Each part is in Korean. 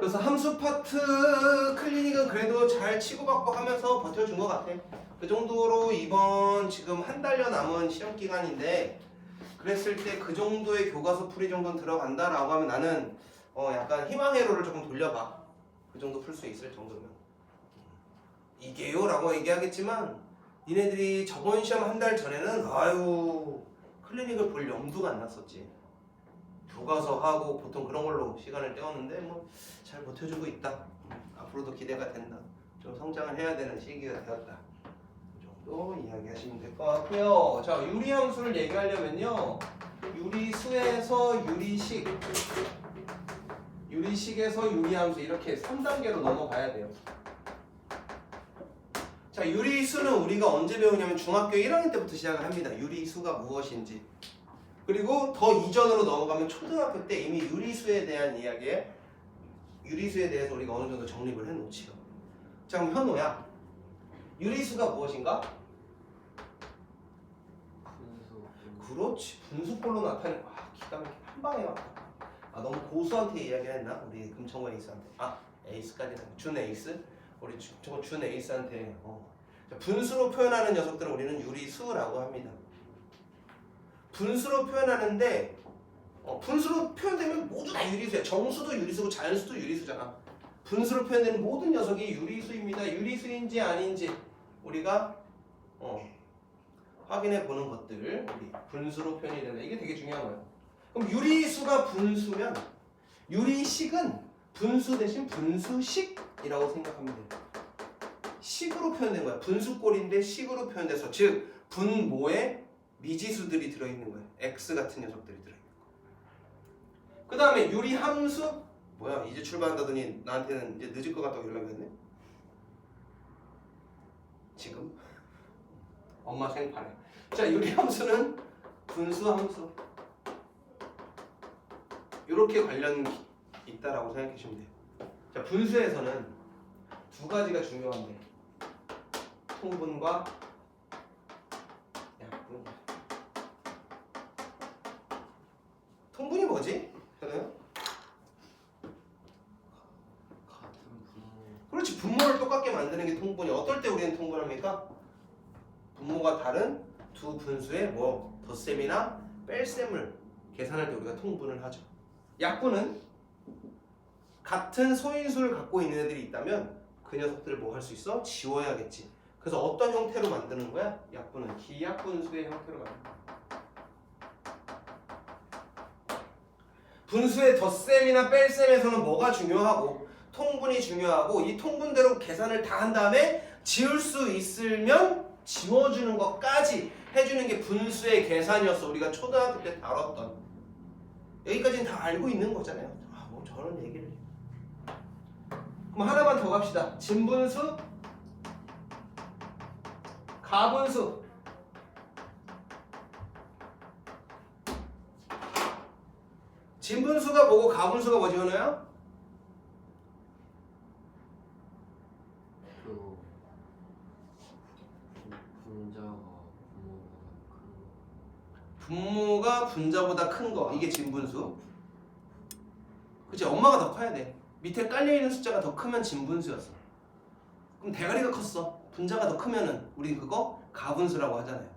그래서 함수 파트 클리닉은 그래도 잘 치고받고 하면서 버텨준 것 같아. 그 정도로 이번 지금 한 달여 남은 시험 기간인데 그랬을 때 그 정도의 교과서 풀이 정도는 들어간다라고 하면 나는 약간 희망의 로를 조금 돌려봐. 그 정도 풀 수 있을 정도면. 이게요? 라고 얘기하겠지만 니네들이 저번 시험 한 달 전에는 아유 클리닉을 볼 염두가 안 났었지. 교과서 하고 보통 그런 걸로 시간을 때웠는데 뭐 잘 버텨주고 있다. 앞으로도 기대가 된다. 좀 성장을 해야 되는 시기가 되었다. 이 정도 이야기하시면 될 것 같고요. 자, 유리함수를 얘기하려면요. 유리수에서 유리식, 유리식에서 유리함수 이렇게 3단계로 넘어가야 돼요. 자, 유리수는 우리가 언제 배우냐면 중학교 1학년 때부터 시작을 합니다. 유리수가 무엇인지. 그리고 더 이전으로 넘어가면 초등학교 때 이미 유리수에 대한 이야기에 유리수에 대해서 우리가 어느 정도 정립을 해놓지요. 자, 그럼 현호야. 유리수가 무엇인가? 그렇지. 분수꼴로 나타내는. 기가 막히게 한 방에 왔다. 너무 고수한테 이야기했나? 우리 금청원 에이스한테. 에이스까지는 준 에이스. 우리 저거 준 에이스한테. 자, 분수로 표현하는 녀석들을 우리는 유리수라고 합니다. 분수로 표현하는데 분수로 표현되면 모두 다 유리수야. 정수도 유리수고 자연수도 유리수잖아. 분수로 표현되는 모든 녀석이 유리수입니다. 유리수인지 아닌지 우리가 확인해 보는 것들 우리 분수로 표현이 된다. 이게 되게 중요한 거예요. 그럼 유리수가 분수면 유리식은 분수 대신 분수식이라고 생각하면 돼요. 식으로 표현된 거야. 분수꼴인데 식으로 표현돼서 즉 분모에 미지수들이 들어있는 거예요. x 같은 녀석들이 들어있는 거예요. 그 다음에 유리함수 뭐야 이제 출발한다더니 나한테는 이제 늦을 것 같다고 연락이 왔네. 지금 엄마 생파래. 자, 유리함수는 분수함수 이렇게 관련이 있다라고 생각해 주시면 돼요. 자, 분수에서는 두 가지가 중요한데 통분과 약분. 통분이 뭐지? 현우야? 같은 분모. 그렇지. 분모를 똑같게 만드는 게 통분이. 어떨 때 우리는 통분합니까? 분모가 다른 두 분수의 덧셈이나 뺄셈을 계산할 때 우리가 통분을 하죠. 약분은 같은 소인수를 갖고 있는 애들이 있다면 그 녀석들을 뭐 할 수 있어? 지워야겠지. 그래서 어떤 형태로 만드는 거야? 약분은 기약분수의 형태로 만드는 거야. 분수의 덧셈이나 뺄셈에서는 뭐가 중요하고 통분이 중요하고 이 통분대로 계산을 다 한 다음에 지울 수 있으면 지워주는 것까지 해주는 게 분수의 계산이었어. 우리가 초등학교 때 다뤘던. 여기까지는 다 알고 있는 거잖아요. 뭐 저런 얘기를. 그럼 하나만 더 갑시다. 진분수, 가분수. 진분수가 뭐고 가분수가 뭐지, 현우야? 분모가 분자보다 큰 거. 이게 진분수. 그치? 엄마가 더 커야 돼. 밑에 깔려있는 숫자가 더 크면 진분수였어. 그럼 대가리가 컸어. 분자가 더 크면은 우리 그거 가분수라고 하잖아요.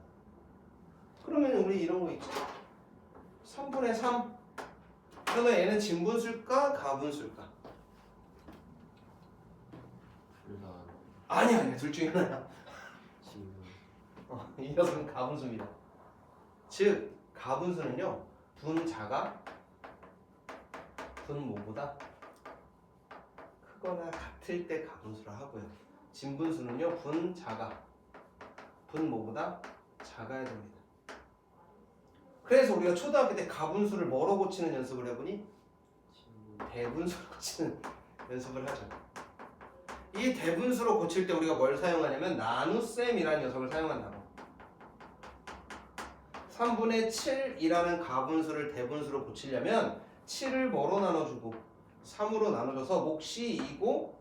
그러면 우리 이런 거 있죠. 3분의 3. 그러면 얘는 진분수일까 가분수일까? 둘 다 아니야. 둘 중에 하나야. 지금 이 녀석은 가분수입니다. 즉 가분수는요 분자가 분모보다 크거나 같을 때 가분수라 하고요. 진분수는요 분자가 분모보다 작아야 됩니다. 그래서 우리가 초등학교 때 가분수를 뭐로 고치는 연습을 해보니 대분수로 고치는 연습을 하죠. 이 대분수로 고칠 때 우리가 뭘 사용하냐면 나눗셈이라는 녀석을 사용한다고. 3분의 7이라는 가분수를 대분수로 고치려면 7을 뭐로 나눠주고 3으로 나눠줘서 몫이 2고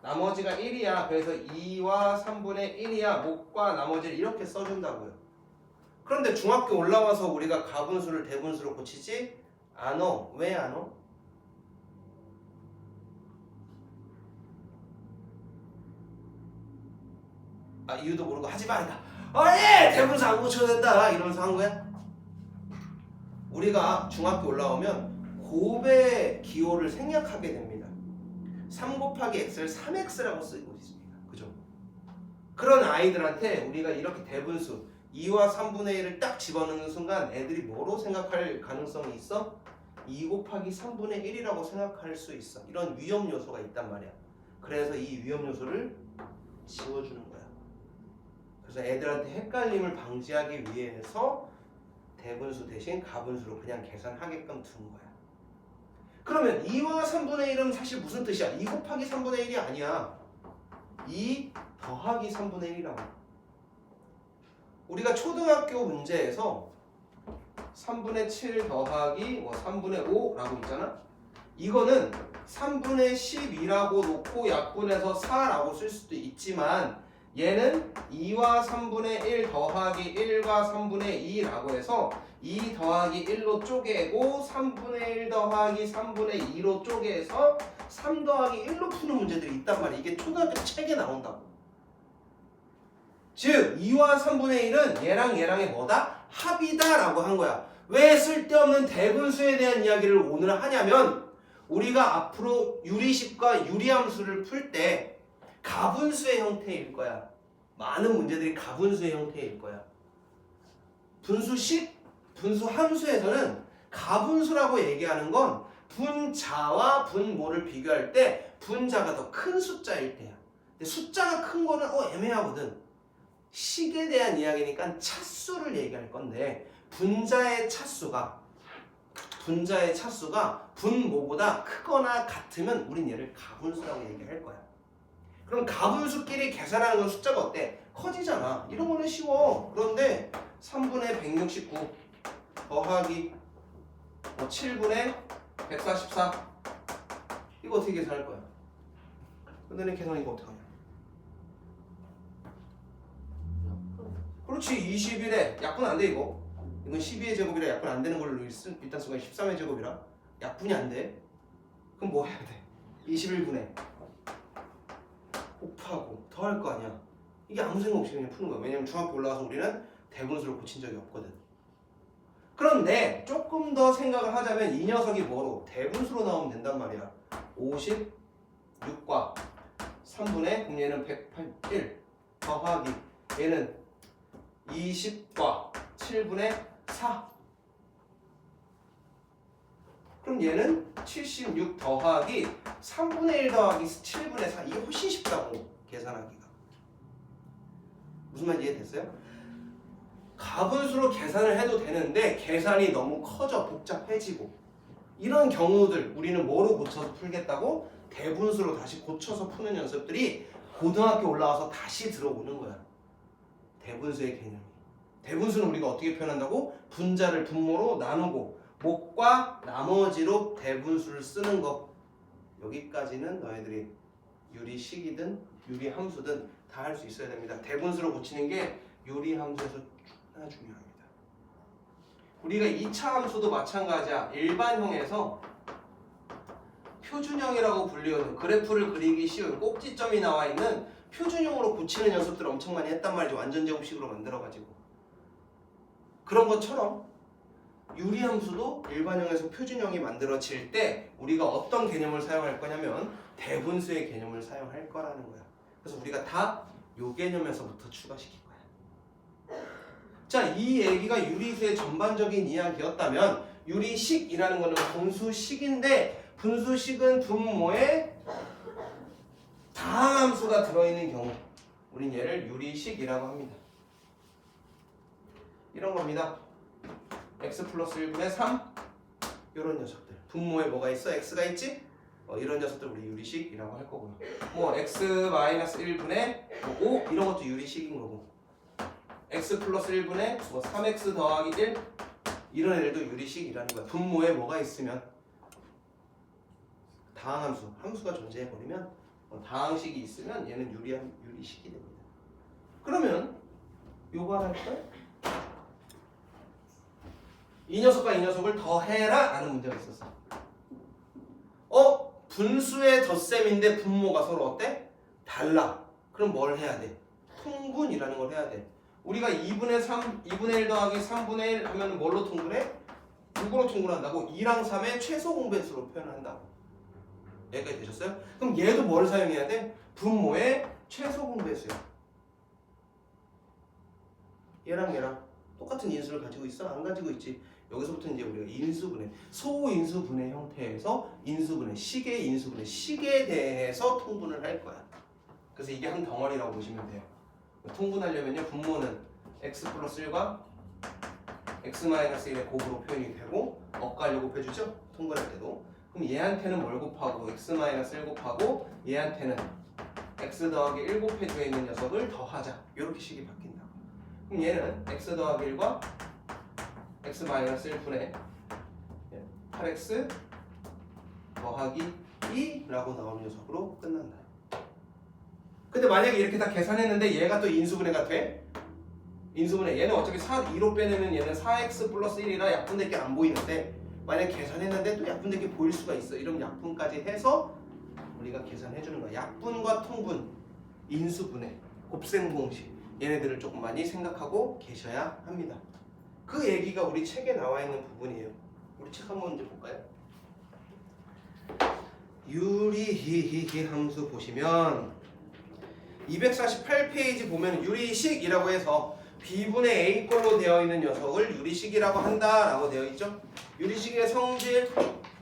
나머지가 1이야. 그래서 2와 3분의 1이야. 몫과 나머지를 이렇게 써준다고요. 그런데 중학교 올라와서 우리가 가분수를 대분수로 고치지 않어. 왜 안 어? 이유도 모르고 하지 말자. 아니 대분수 안 고쳐야 된다 이러면서 한 거야. 우리가 중학교 올라오면 곱의 기호를 생략하게 됩니다. 3 곱하기 x를 3x라고 쓰고 있습니다. 그죠? 그런 아이들한테 우리가 이렇게 대분수 2와 3분의 1을 딱 집어넣는 순간 애들이 뭐로 생각할 가능성이 있어? 2 곱하기 3분의 1이라고 생각할 수 있어. 이런 위험 요소가 있단 말이야. 그래서 이 위험 요소를 지워주는 거야. 그래서 애들한테 헷갈림을 방지하기 위해서 대분수 대신 가분수로 그냥 계산하게끔 둔 거야. 그러면 2와 3분의 1은 사실 무슨 뜻이야? 2 곱하기 3분의 1이 아니야. 2 더하기 3분의 1이라고. 우리가 초등학교 문제에서 3분의 7 더하기 3분의 5라고 있잖아. 이거는 3분의 12라고 놓고 약분해서 4라고 쓸 수도 있지만 얘는 2와 3분의 1 더하기 1과 3분의 2라고 해서 2 더하기 1로 쪼개고 3분의 1 더하기 3분의 2로 쪼개서 3 더하기 1로 푸는 문제들이 있단 말이야. 이게 초등학교 책에 나온다고. 즉 2와 3분의 1은 얘랑 얘랑의 뭐다? 합이다 라고 한 거야. 왜 쓸데없는 대분수에 대한 이야기를 오늘 하냐면 우리가 앞으로 유리식과 유리함수를 풀 때 가분수의 형태일 거야. 많은 문제들이 가분수의 형태일 거야. 분수식, 분수함수에서는 가분수라고 얘기하는 건 분자와 분모를 비교할 때 분자가 더 큰 숫자일 때야. 근데 숫자가 큰 거는 애매하거든. 식에 대한 이야기니까 차수를 얘기할 건데 분자의 차수가 분모보다 크거나 같으면 우린 얘를 가분수라고 얘기할 거야. 그럼 가분수끼리 계산하는 건 숫자가 어때? 커지잖아. 이런 거는 쉬워. 그런데 3분의 169 더하기 7분의 144 이거 어떻게 계산할 거야? 너네 계산 이거 어떻게 하냐? 그렇지. 21에 약분 안 돼 이거. 이건 12의 제곱이라 약분 안 되는 걸로 일단 순간 13의 제곱이라 약분이 안 돼. 그럼 뭐 해야 돼? 21분에 곱하고 더할 거 아니야. 이게 아무 생각 없이 그냥 푸는 거야. 왜냐면 중학교 올라가서 우리는 대분수를 고친 적이 없거든. 그런데 조금 더 생각을 하자면 이 녀석이 뭐로? 대분수로 나오면 된단 말이야. 56과 3분의 그럼 얘는 108 더하기 얘는 20과 7분의 4 그럼 얘는 76 더하기 3분의 1 더하기 7분의 4 이게 훨씬 쉽다고 계산하기가. 무슨 말 이해됐어요? 가분수로 계산을 해도 되는데 계산이 너무 커져 복잡해지고 이런 경우들 우리는 뭐로 고쳐서 풀겠다고? 대분수로 다시 고쳐서 푸는 연습들이 고등학교 올라와서 다시 들어오는 거야. 대분수의 개념이. 대분수는 우리가 어떻게 표현한다고? 분자를 분모로 나누고 목과 나머지로 대분수를 쓰는 거. 여기까지는 너희들이 유리식이든 유리함수든 다 할 수 있어야 됩니다. 대분수로 고치는 게 유리함수에서 하나 중요합니다. 우리가 2차 함수도 마찬가지야. 일반형에서 표준형이라고 불리는 그래프를 그리기 쉬운 꼭지점이 나와 있는 표준형으로 고치는 연습들을 엄청 많이 했단 말이죠. 완전 제곱식으로 만들어가지고. 그런 것처럼 유리함수도 일반형에서 표준형이 만들어질 때 우리가 어떤 개념을 사용할 거냐면 대분수의 개념을 사용할 거라는 거야. 그래서 우리가 다 요 개념에서부터 추가시킬 거야. 자, 이 얘기가 유리수의 전반적인 이야기였다면 유리식이라는 거는 분수식인데 분수식은 분모에 다항함수가 들어있는 경우 우린 얘를 유리식이라고 합니다. 이런 겁니다. x 플러스 1분의 3 이런 녀석들. 분모에 뭐가 있어? x가 있지? 이런 녀석들 우리 유리식이라고 할 거고요. 뭐 x 마이너스 1분의 5 이런 것도 유리식인 거고 x 플러스 1분의 3x 더하기 1 이런 애들도 유리식이라는 거야. 분모에 뭐가 있으면 다항함수, 함수가 존재해버리면 다항식이 있으면 얘는 유리식이 됩니다. 그러면 요거 하나 할까요? 이 녀석과 이 녀석을 더해라 라는 문제가 있었어. 분수의 덧셈인데 분모가 서로 어때? 달라. 그럼 뭘 해야 돼? 통분이라는 걸 해야 돼. 우리가 2분의 3, 2분의 1 더하기 3분의 1 하면 뭘로 통분해? 6으로 통분한다고. 2랑 3의 최소 공배수로 표현한다고. 여기까지 되셨어요? 그럼 얘도 뭘 사용해야 돼? 분모의 최소 공배수야. 얘랑 똑같은 인수를 가지고 있어? 안 가지고 있지? 여기서부터 이제 우리가 인수분해, 소인수분해 형태에서 인수분해, 식의 인수분해, 식에 대해서 통분을 할 거야. 그래서 이게 한 덩어리라고 보시면 돼요. 통분하려면요, 분모는 x 플러스 1과 x 마이너스 1의 곱으로 표현이 되고 억갈려 곱해주죠? 통분할 때도. 그럼 얘한테는 뭘 곱하고 x 마이너스 1 곱하고 얘한테는 x 더하기 1 곱해주에 있는 녀석을 더하자. 이렇게 식이 바뀐다. 그럼 얘는 x 더하기 1과 x 마이너스 1분의 8x 더하기 2라고 나오는 녀석으로 끝난다. 근데 만약에 이렇게 다 계산했는데 얘가 또 인수분해가 돼? 인수분해. 얘는 어차피 2로 빼내면 얘는 4x 플러스 1이라 약분될 게 안 보이는데 만약에 계산했는데 또 약분될 게 보일 수가 있어. 이러면 약분까지 해서 우리가 계산해주는 거야. 약분과 통분, 인수분해, 곱셈 공식 얘네들을 조금 많이 생각하고 계셔야 합니다. 그 얘기가 우리 책에 나와 있는 부분이에요. 우리 책 한번 이제 볼까요? 유리 함수 보시면 248페이지 보면 유리식이라고 해서 b분의 a꼴로 되어 있는 녀석을 유리식이라고 한다라고 되어 있죠. 유리식의 성질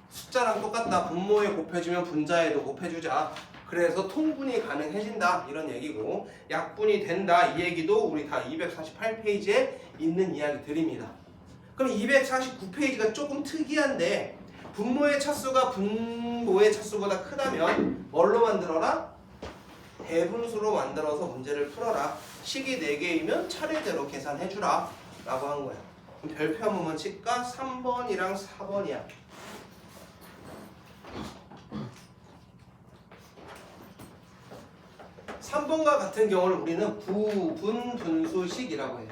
숫자랑 똑같다. 분모에 곱해주면 분자에도 곱해주자. 그래서 통분이 가능해진다 이런 얘기고 약분이 된다 이 얘기도 우리 다 248페이지에 있는 이야기들입니다. 그럼 249페이지가 조금 특이한데 분모의 차수가 분모의 차수보다 크다면 뭘로 만들어라? 대분수로 만들어서 문제를 풀어라. 식이 4개이면 차례대로 계산해주라 라고 한 거야. 그럼 별표 한 번만 칠까? 3번이랑 4번이야. 3번과 같은 경우를 우리는 부분분수식이라고 해요.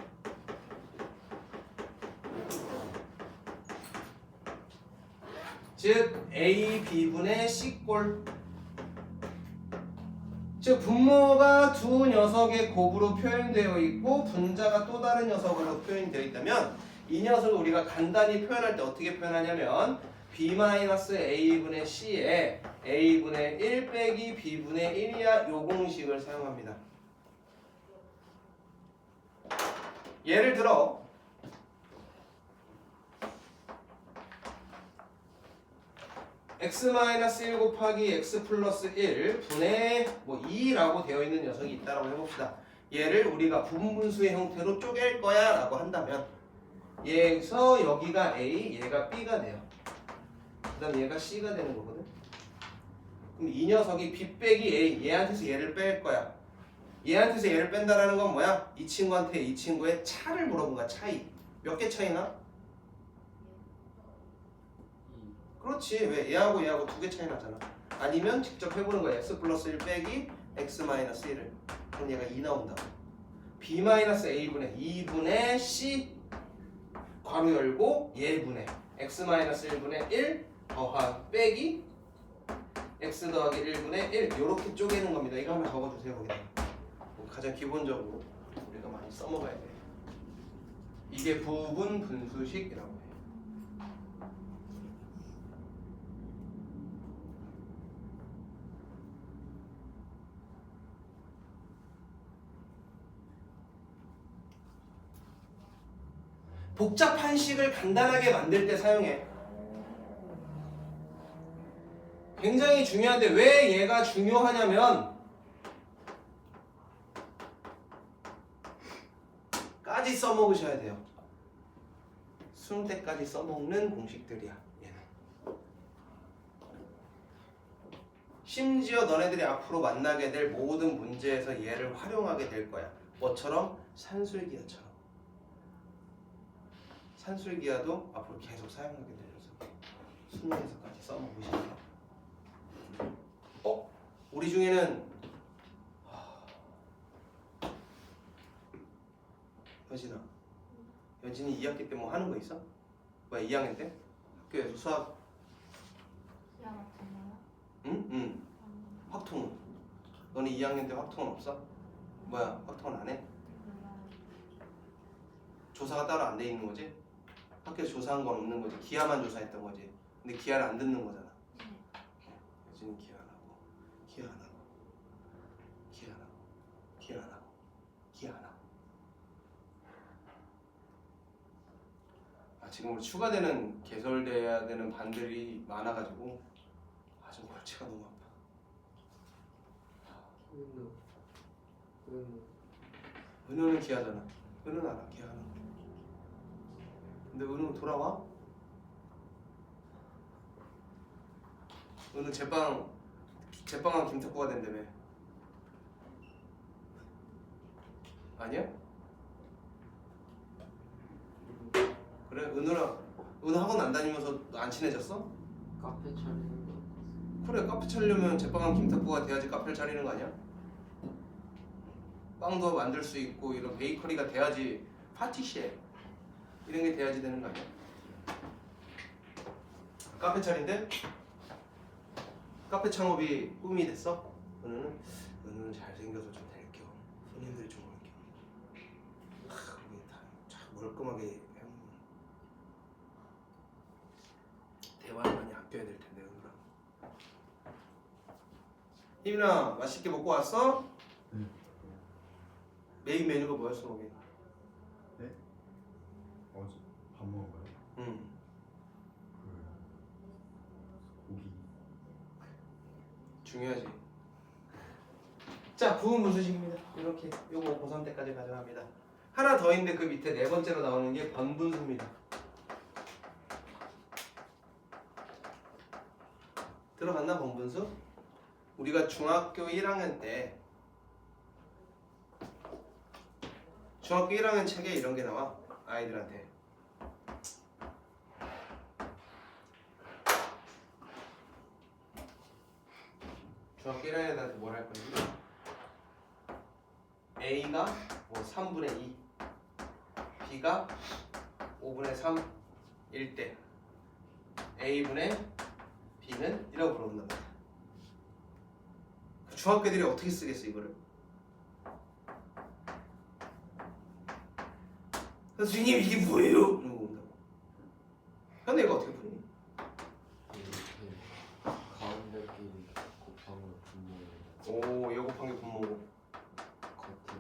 즉 A, B분의 C꼴. 즉 분모가 두 녀석의 곱으로 표현되어 있고 분자가 또 다른 녀석으로 표현되어 있다면 이 녀석을 우리가 간단히 표현할 때 어떻게 표현하냐면 B-A분의 C에 A분의 1 빼기 B분의 1이야 요 공식을 사용합니다. 예를 들어 x-1 곱하기 x 플러스 1 분의 2라고 되어 있는 녀석이 있다고 해봅시다. 얘를 우리가 부분분수의 형태로 쪼갤 거야 라고 한다면 얘에서 여기가 A, 얘가 B가 돼요. 그 다음 얘가 C가 되는 거거든. 그럼 이 녀석이 B 빼기 A, 얘한테서 얘를 뺄 거야. 얘한테서 얘를 뺀다라는 건 뭐야? 이 친구한테 이 친구의 차를 물어본 거야. 차이. 몇 개 차이나? 그렇지. 왜? 얘하고 얘하고 2개 차이 나잖아. 아니면 직접 해보는 거야. x 플러스 1 빼기 x 마이너스 1을. 그럼 얘가 2 나온다고. b 마이너스 a분의 2분의 c 괄호 열고 얘분의 x 마이너스 1분의 1 더하 빼기 x 더하기 1분의 1 이렇게 쪼개는 겁니다. 이거 한번 적어주세요. 거기다. 가장 기본적으로 우리가 많이 써먹어야 돼. 이게 부분 분수식이라고 해요. 복잡한 식을 간단하게 만들 때 사용해. 굉장히 중요한데 왜 얘가 중요하냐면 까지 써먹으셔야 돼요. 수능 때까지 써먹는 공식들이야. 얘는. 심지어 너네들이 앞으로 만나게 될 모든 문제에서 얘를 활용하게 될 거야. 뭐처럼? 산술기하처럼. 산술기하도 앞으로 계속 사용하게 되면서 수능에서까지 써먹으시면 돼요. 우리 중에는 여진이 2학기 때 뭐 하는 거 있어? 뭐야 2학년 때? 학교에서 수학? 시험 같은 거요? 응? 확통은? 너네 2학년 때 확통은 없어? 뭐야 확통은 안 해? 조사가 따로 안 돼 있는 거지? 학교에서 조사한 건 없는 거지. 기하만 조사했던 거지. 근데 기하를 안 듣는 거잖아. 여진이 기하 안 하고 기하 안 하고 기하 안 하고 기하 안 하고 기하 안 하고. 아 지금 추가되는 개설돼야 되는 반들이 많아가지고 아주 골치가 너무 아파. 은호는 기하잖아. 은호는 알아 기하는. 근데 은호 돌아와? 은호 제빵한 김탁구가 된다며. 아니야? 그래? 은호 학원 안 다니면서 안 친해졌어? 카페 차리는 거. 그래 카페 차리려면 제빵한 김탁구가 돼야지 카페를 차리는 거 아니야? 빵도 만들 수 있고 이런 베이커리가 돼야지 파티시에 이런 게 돼야지 되는 거 아니야? 카페 차린데? 카페 창업이 꿈이 됐어? 은호는 잘생겨서 좀 될 겸 손님들이 좋을 겸 우리 다 멀끔하게 해놓으면 대화를 많이 아껴야 될 텐데 은호랑. 희민아 맛있게 먹고 왔어? 네. 메인 메뉴가 뭐였어 거기? 네? 어제 밥 먹은 거요? 응. 그 고기. 중요하지. 자, 부분 분수식입니다. 이렇게 요거 고3 때까지 가져갑니다. 하나 더 있는데 그 밑에 네 번째로 나오는 게 번분수입니다. 들어갔나 번분수? 우리가 중학교 1학년 때 중학교 1학년 책에 이런 게 나와 아이들한테. 중학교 1학년한테 뭘 할 건지 A가 뭐 3분의 2 B가 5분의 3 일 때 A분의 B는 1라고 물어본단 말이야. 중학교 애들이 어떻게 쓰겠어 이거를? 선생님 이게 뭐예요? 이러고 온다고. 근데 이거 어떻게 푸니? 이렇게 가운데끼리 곱한 걸 분모에 오 이거 곱한 게 분모고 겉에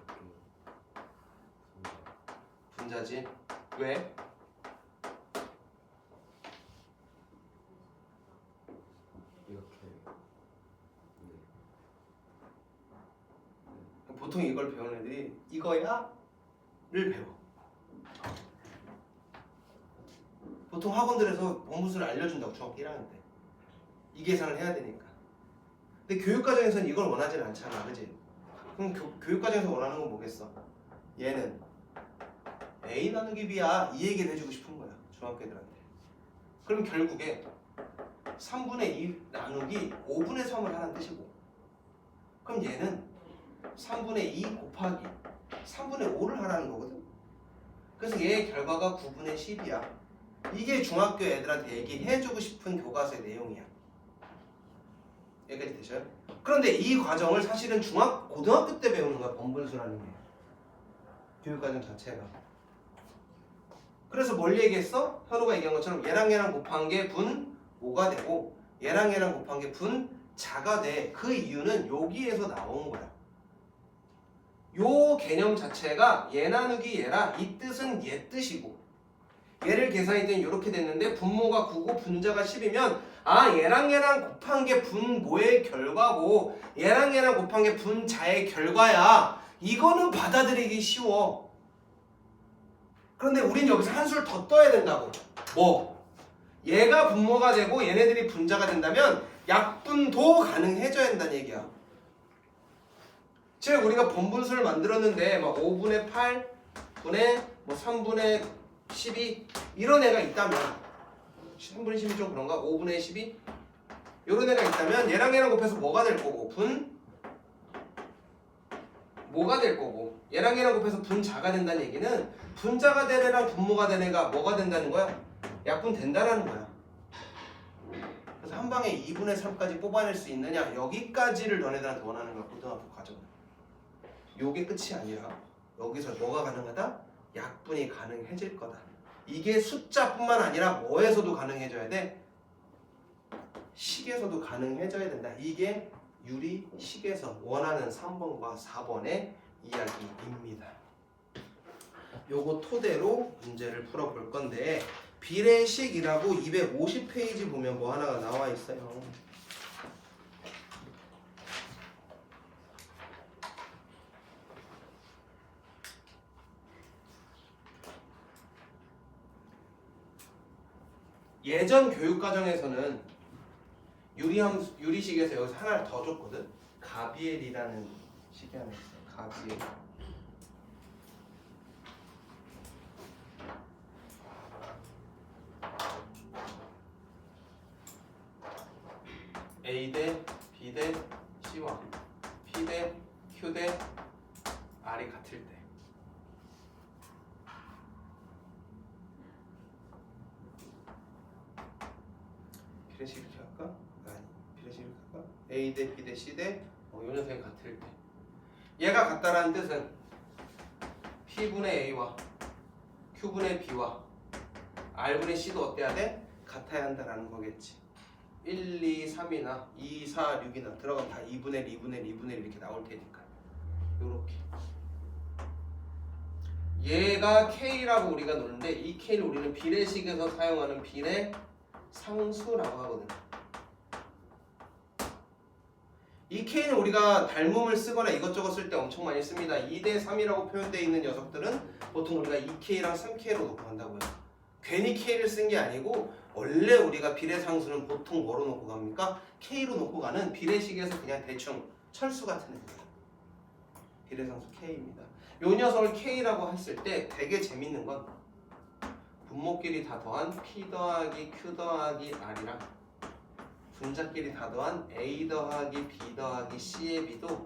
분자지. 왜? 이렇게 보통 이걸 배우는 애들이 이거야를 배워. 보통 학원들에서 번분수를 알려준다고 중학교 1학년 때. 이 계산을 해야 되니까. 근데 교육과정에서는 이걸 원하지는 않잖아, 그지? 그럼 교육과정에서 원하는 건 뭐겠어? 얘는 A 나누기 B야 이 얘기를 해주고 싶은 거야 중학교 애들한테. 그럼 결국에 3분의 2 나누기 5분의 3을 하는 뜻이고, 그럼 얘는 3분의 2 곱하기 3분의 5를 하라는 거거든. 그래서 얘의 결과가 9분의 10이야. 이게 중학교 애들한테 얘기해주고 싶은 교과서의 내용이야. 여기까지 되셔요? 그런데 이 과정을 사실은 고등학교 때 배우는 거야, 번분수라는 게. 교육과정 자체가. 그래서 뭘 얘기했어? 현우가 얘기한 것처럼 얘랑 곱한 게 분 모가 되고 얘랑 곱한 게 분 자가 돼. 그 이유는 여기에서 나온 거야. 요 개념 자체가 얘 나누기 얘라 이 뜻은 얘 뜻이고, 얘를 계산했더니 이렇게 됐는데 분모가 9고 분자가 10이면 아 얘랑 곱한 게 분모의 결과고 얘랑 곱한 게 분자의 결과야. 이거는 받아들이기 쉬워. 그런데 우린 여기서 한술 더 떠야 된다고. 뭐? 얘가 분모가 되고 얘네들이 분자가 된다면 약분도 가능해져야 된다는 얘기야. 즉 우리가 번분수를 만들었는데 막 5분의 8분의 뭐 3분의 12 이런 애가 있다면 3분의 10이 좀 그런가? 5분의 12 이런 애가 있다면 얘랑 곱해서 뭐가 될 거고 뭐가 될 거고 얘랑 곱해서 분자가 된다는 얘기는 분자가 된 애랑 분모가 된 애가 뭐가 된다는 거야? 약분 된다라는 거야. 그래서 한 방에 2분의 3까지 뽑아낼 수 있느냐, 여기까지를 너네들한테 원하는 거야 고등학교 과정. 요게 끝이 아니라 여기서 뭐가 가능하다? 약분이 가능해질 거다. 이게 숫자뿐만 아니라 뭐에서도 가능해져야 돼? 식에서도 가능해져야 된다. 이게 유리식에서 원하는 3번과 4번의 이야기입니다. 요거 토대로 문제를 풀어볼 건데 비례식이라고 250페이지 보면 뭐 하나가 나와 있어요. 예전 교육과정에서는 유리식에서 여기서 하나를 더 줬거든. 가비엘이라는 식이 하나 있어요. 가비엘. A 대 B 대 C와 P 대 Q 대 R이 같을 때 비례식 이렇게 할까? 아니 비례식 이렇게 할까? A 대 B 대 C 대 요 녀석이 같을 때 얘가 같다라는 뜻은 P분의 A와 Q분의 B와 R분의 C도 어때야 돼? 같아야 한다라는 거겠지. 1, 2, 3이나 2, 4, 6이나 들어가면 다 2분의 1, 2분의 1, 2분의 1 이렇게 나올 테니까 요렇게 얘가 K라고 우리가 노는데 이 K를 우리는 비례식에서 사용하는 비례 상수라고 하거든. 이 K는 우리가 닮음을 쓰거나 이것저것 쓸 때 엄청 많이 씁니다. 2대 3이라고 표현되어 있는 녀석들은 보통 우리가 2K랑 3K로 놓고 간다고요. 괜히 K를 쓴 게 아니고 원래 우리가 비례상수는 보통 뭐로 놓고 갑니까? K로 놓고 가는 비례식에서 그냥 대충 철수 같은 애들. 비례상수 K입니다. 요 녀석을 K라고 했을 때 되게 재밌는 건 분모끼리 다 더한 P 더하기 Q 더하기 R이랑 분자끼리 다 더한 A 더하기 B 더하기 C의 B도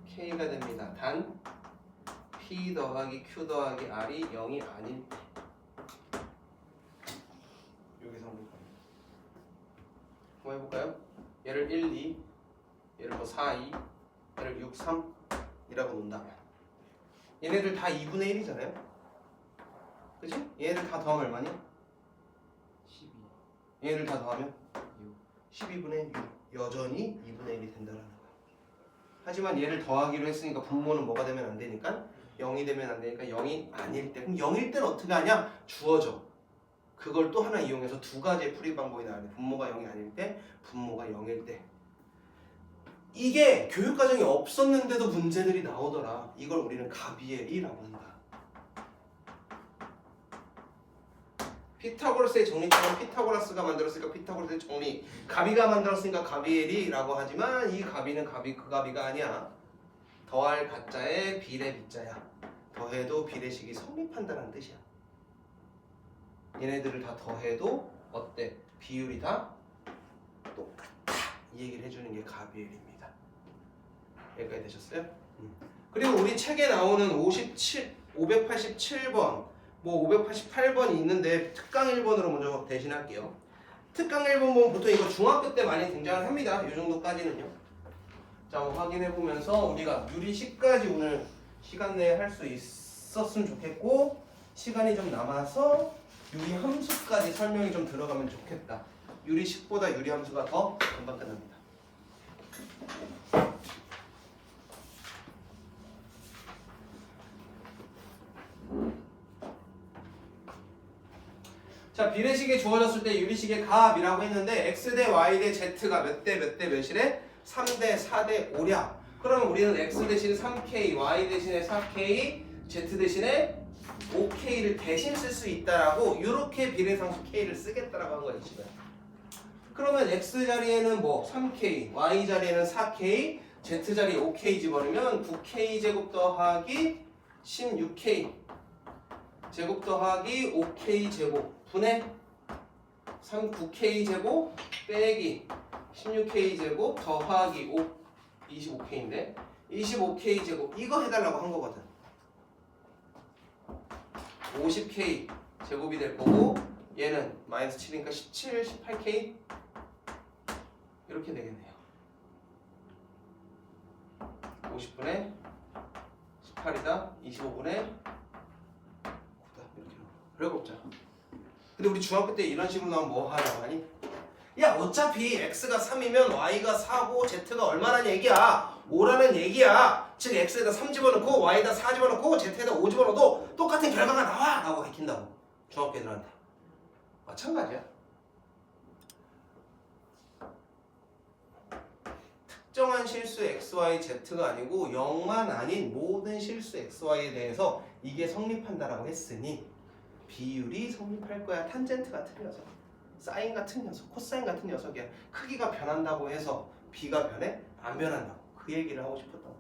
K가 됩니다. 단 P 더하기 Q 더하기 R이 0이 아닐 때 여기서 한번 해볼까요? 얘를 1, 2, 얘를 뭐 4, 2, 얘를 6, 3 이라고 놓는다면 얘네들 다 2분의 1이잖아요? 그치? 얘네들 다 더하면 얼마니? 12 얘네들 다 더하면 6 12분의 6 여전히 2분의 1이 된다는 거야. 하지만 얘를 더하기로 했으니까 분모는 뭐가 되면 안 되니까 0이 되면 안 되니까 0이 아닐 때 그럼 0일 때는 어떻게 하냐? 주어져. 그걸 또 하나 이용해서 두 가지의 풀이 방법이 나와요. 분모가 0이 아닐 때, 분모가 0일 때. 이게 교육과정이 없었는데도 문제들이 나오더라. 이걸 우리는 가비엘이라고 한다. 피타고라스의 정리처럼 피타고라스가 만들었으니까 피타고라스의 정리, 가비가 만들었으니까 가비엘이라고 하지만 이 가비는 그 가비가 아니야. 더할 가짜에 비례 비자야. 더해도 비례식이 성립한다는 뜻이야. 얘네들을 다 더해도 어때? 비율이 다 똑같다. 이 얘기를 해주는 게 가비엘입니다. 여기까지 되셨어요? 그리고 우리 책에 나오는 587번 뭐 588번이 있는데 특강 1번으로 먼저 대신할게요. 특강 1번 보면 보통 이거 중학교 때 많이 등장을 합니다. 이 정도까지는요. 자, 한번 확인해 보면서 우리가 유리식까지 오늘 시간 내에 할 수 있었으면 좋겠고 시간이 좀 남아서 유리함수까지 설명이 좀 들어가면 좋겠다. 유리식보다 유리함수가 더 금방 끝납니다. 자, 비례식이 주어졌을 때 유리식의 값이라고 했는데 x 대 y 대 z가 몇 대 몇 대 몇이래? 3대 4대 5랴. 그러면 우리는 x 대신 3k, y 대신에 4k, z 대신에 5k를 대신 쓸 수 있다라고 이렇게 비례상수 k를 쓰겠다라고 한 거예요, 지금. 그러면 x 자리에는 뭐 3k, y 자리에는 4k, z 자리에 5k 집어넣으면 9k 제곱 더하기 16k 제곱 더하기 5k 제곱 분의 9k 제곱 빼기 16k 제곱 더하기 25k인데 25k 제곱 이거 해달라고 한 거거든. 50k 제곱이 될 거고 얘는 마이너스 7이니까 17, 18k 이렇게 되겠네요. 50분의 8이다. 25분의 9다. 이렇게 별거 없잖아. 근데 우리 중학교 때 이런 식으로 나오면 뭐 하라고 하니? 야 어차피 x가 3이면 y가 4고 z가 얼마라는 얘기야. 5라는 얘기야. 즉 x에다 3 집어넣고 y에다 4 집어넣고 z에다 5 집어넣어도 똑같은 결과가 나와 라고 가르친다고. 중학교 애들한테. 마찬가지야. 특정한 실수 x, y, z가 아니고 0만 아닌 모든 실수 x, y에 대해서 이게 성립한다라고 했으니 비율이 성립할 거야. 탄젠트 같은 녀석, 사인 같은 녀석, 코사인 같은 녀석이야. 크기가 변한다고 해서 b가 변해? 안 변한다고. 그 얘기를 하고 싶었던 거야.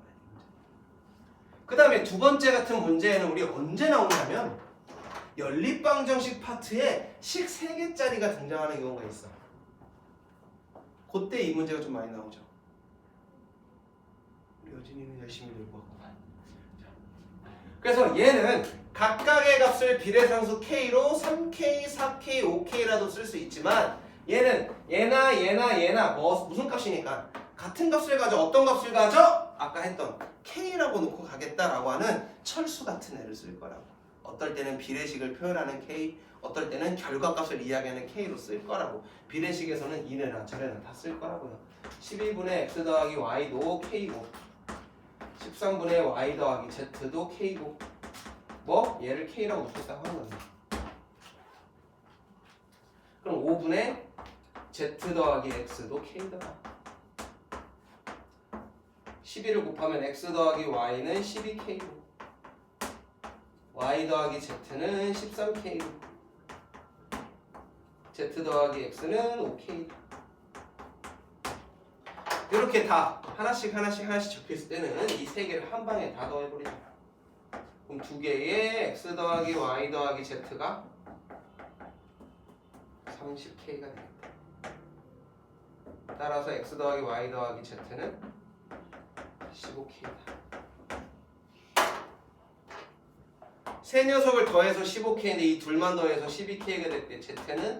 그 다음에 두 번째 같은 문제에는 우리 언제 나오냐면 연립방정식 파트에 식 3개짜리가 등장하는 경우가 있어. 그때 이 문제가 좀 많이 나오죠. 우리 여진이는 열심히 놀고 왔구만. 그래서 얘는 각각의 값을 비례상수 k로 3k, 4k, 5k라도 쓸 수 있지만 얘는 얘나 무슨 값이니까 같은 값을 가져. 어떤 값을 가져? 아까 했던 k라고 놓고 가겠다라고 하는 철수 같은 애를 쓸 거라고. 어떨 때는 비례식을 표현하는 k, 어떨 때는 결과값을 이야기하는 k로 쓸 거라고. 비례식에서는 이래나 저래나 다 쓸 거라고요. 12분의 x 더하기 y도 k고 13분의 y 더하기 z도 k고 뭐? 얘를 k라고 놓겠다고 하는 거네. 그럼 5분의 z 더하기 x도 k다. 12를 곱하면 x 더하기 y는 12k고 y 더하기 z는 13k고 z 더하기 x는 5k. 이렇게 다 하나씩 적혀있을 때는 이 세 개를 한 방에 다 더해버리자. 그럼 두 개의 x 더하기 y 더하기 z가 30k가 되겠다. 따라서 x 더하기 y 더하기 z는 15k다. 세 녀석을 더해서 15k인데 이 둘만 더해서 12k가 될 때 z는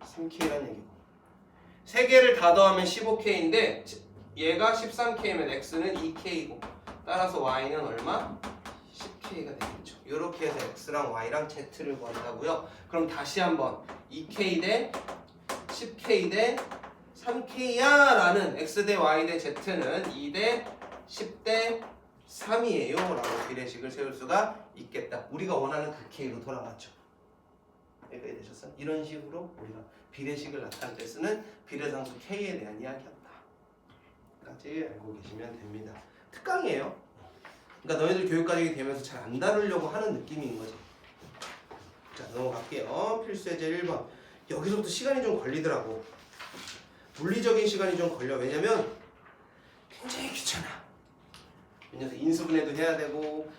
3k라는 얘기고 세 개를 다 더하면 15k인데 얘가 13k면 x는 2k이고 따라서 y는 얼마? 10k가 되겠죠. 이렇게 해서 x랑 y랑 z를 구한다고요. 그럼 다시 한번 2k 대 10k 대 3k야 라는 x 대 y 대 z는 2 대 10 대 3이에요 라고 비례식을 세울 수가 있겠다. 우리가 원하는 그 k로 돌아왔죠. 여기까지 되셨어요? 이런 식으로 우리가 비례식을 나타낼 때 쓰는 비례상수 k에 대한 이야기였다. 까지 알고 계시면 됩니다. 특강이에요. 그러니까 너희들 교육과정이 되면서 잘 안 다루려고 하는 느낌인 거지. 자, 넘어갈게요. 필수예제 1번. 여기서부터 시간이 좀 걸리더라고. 물리적인 시간이 좀 걸려. 왜냐면 굉장히 귀찮아. 왜냐면 인수분해도 해야 되고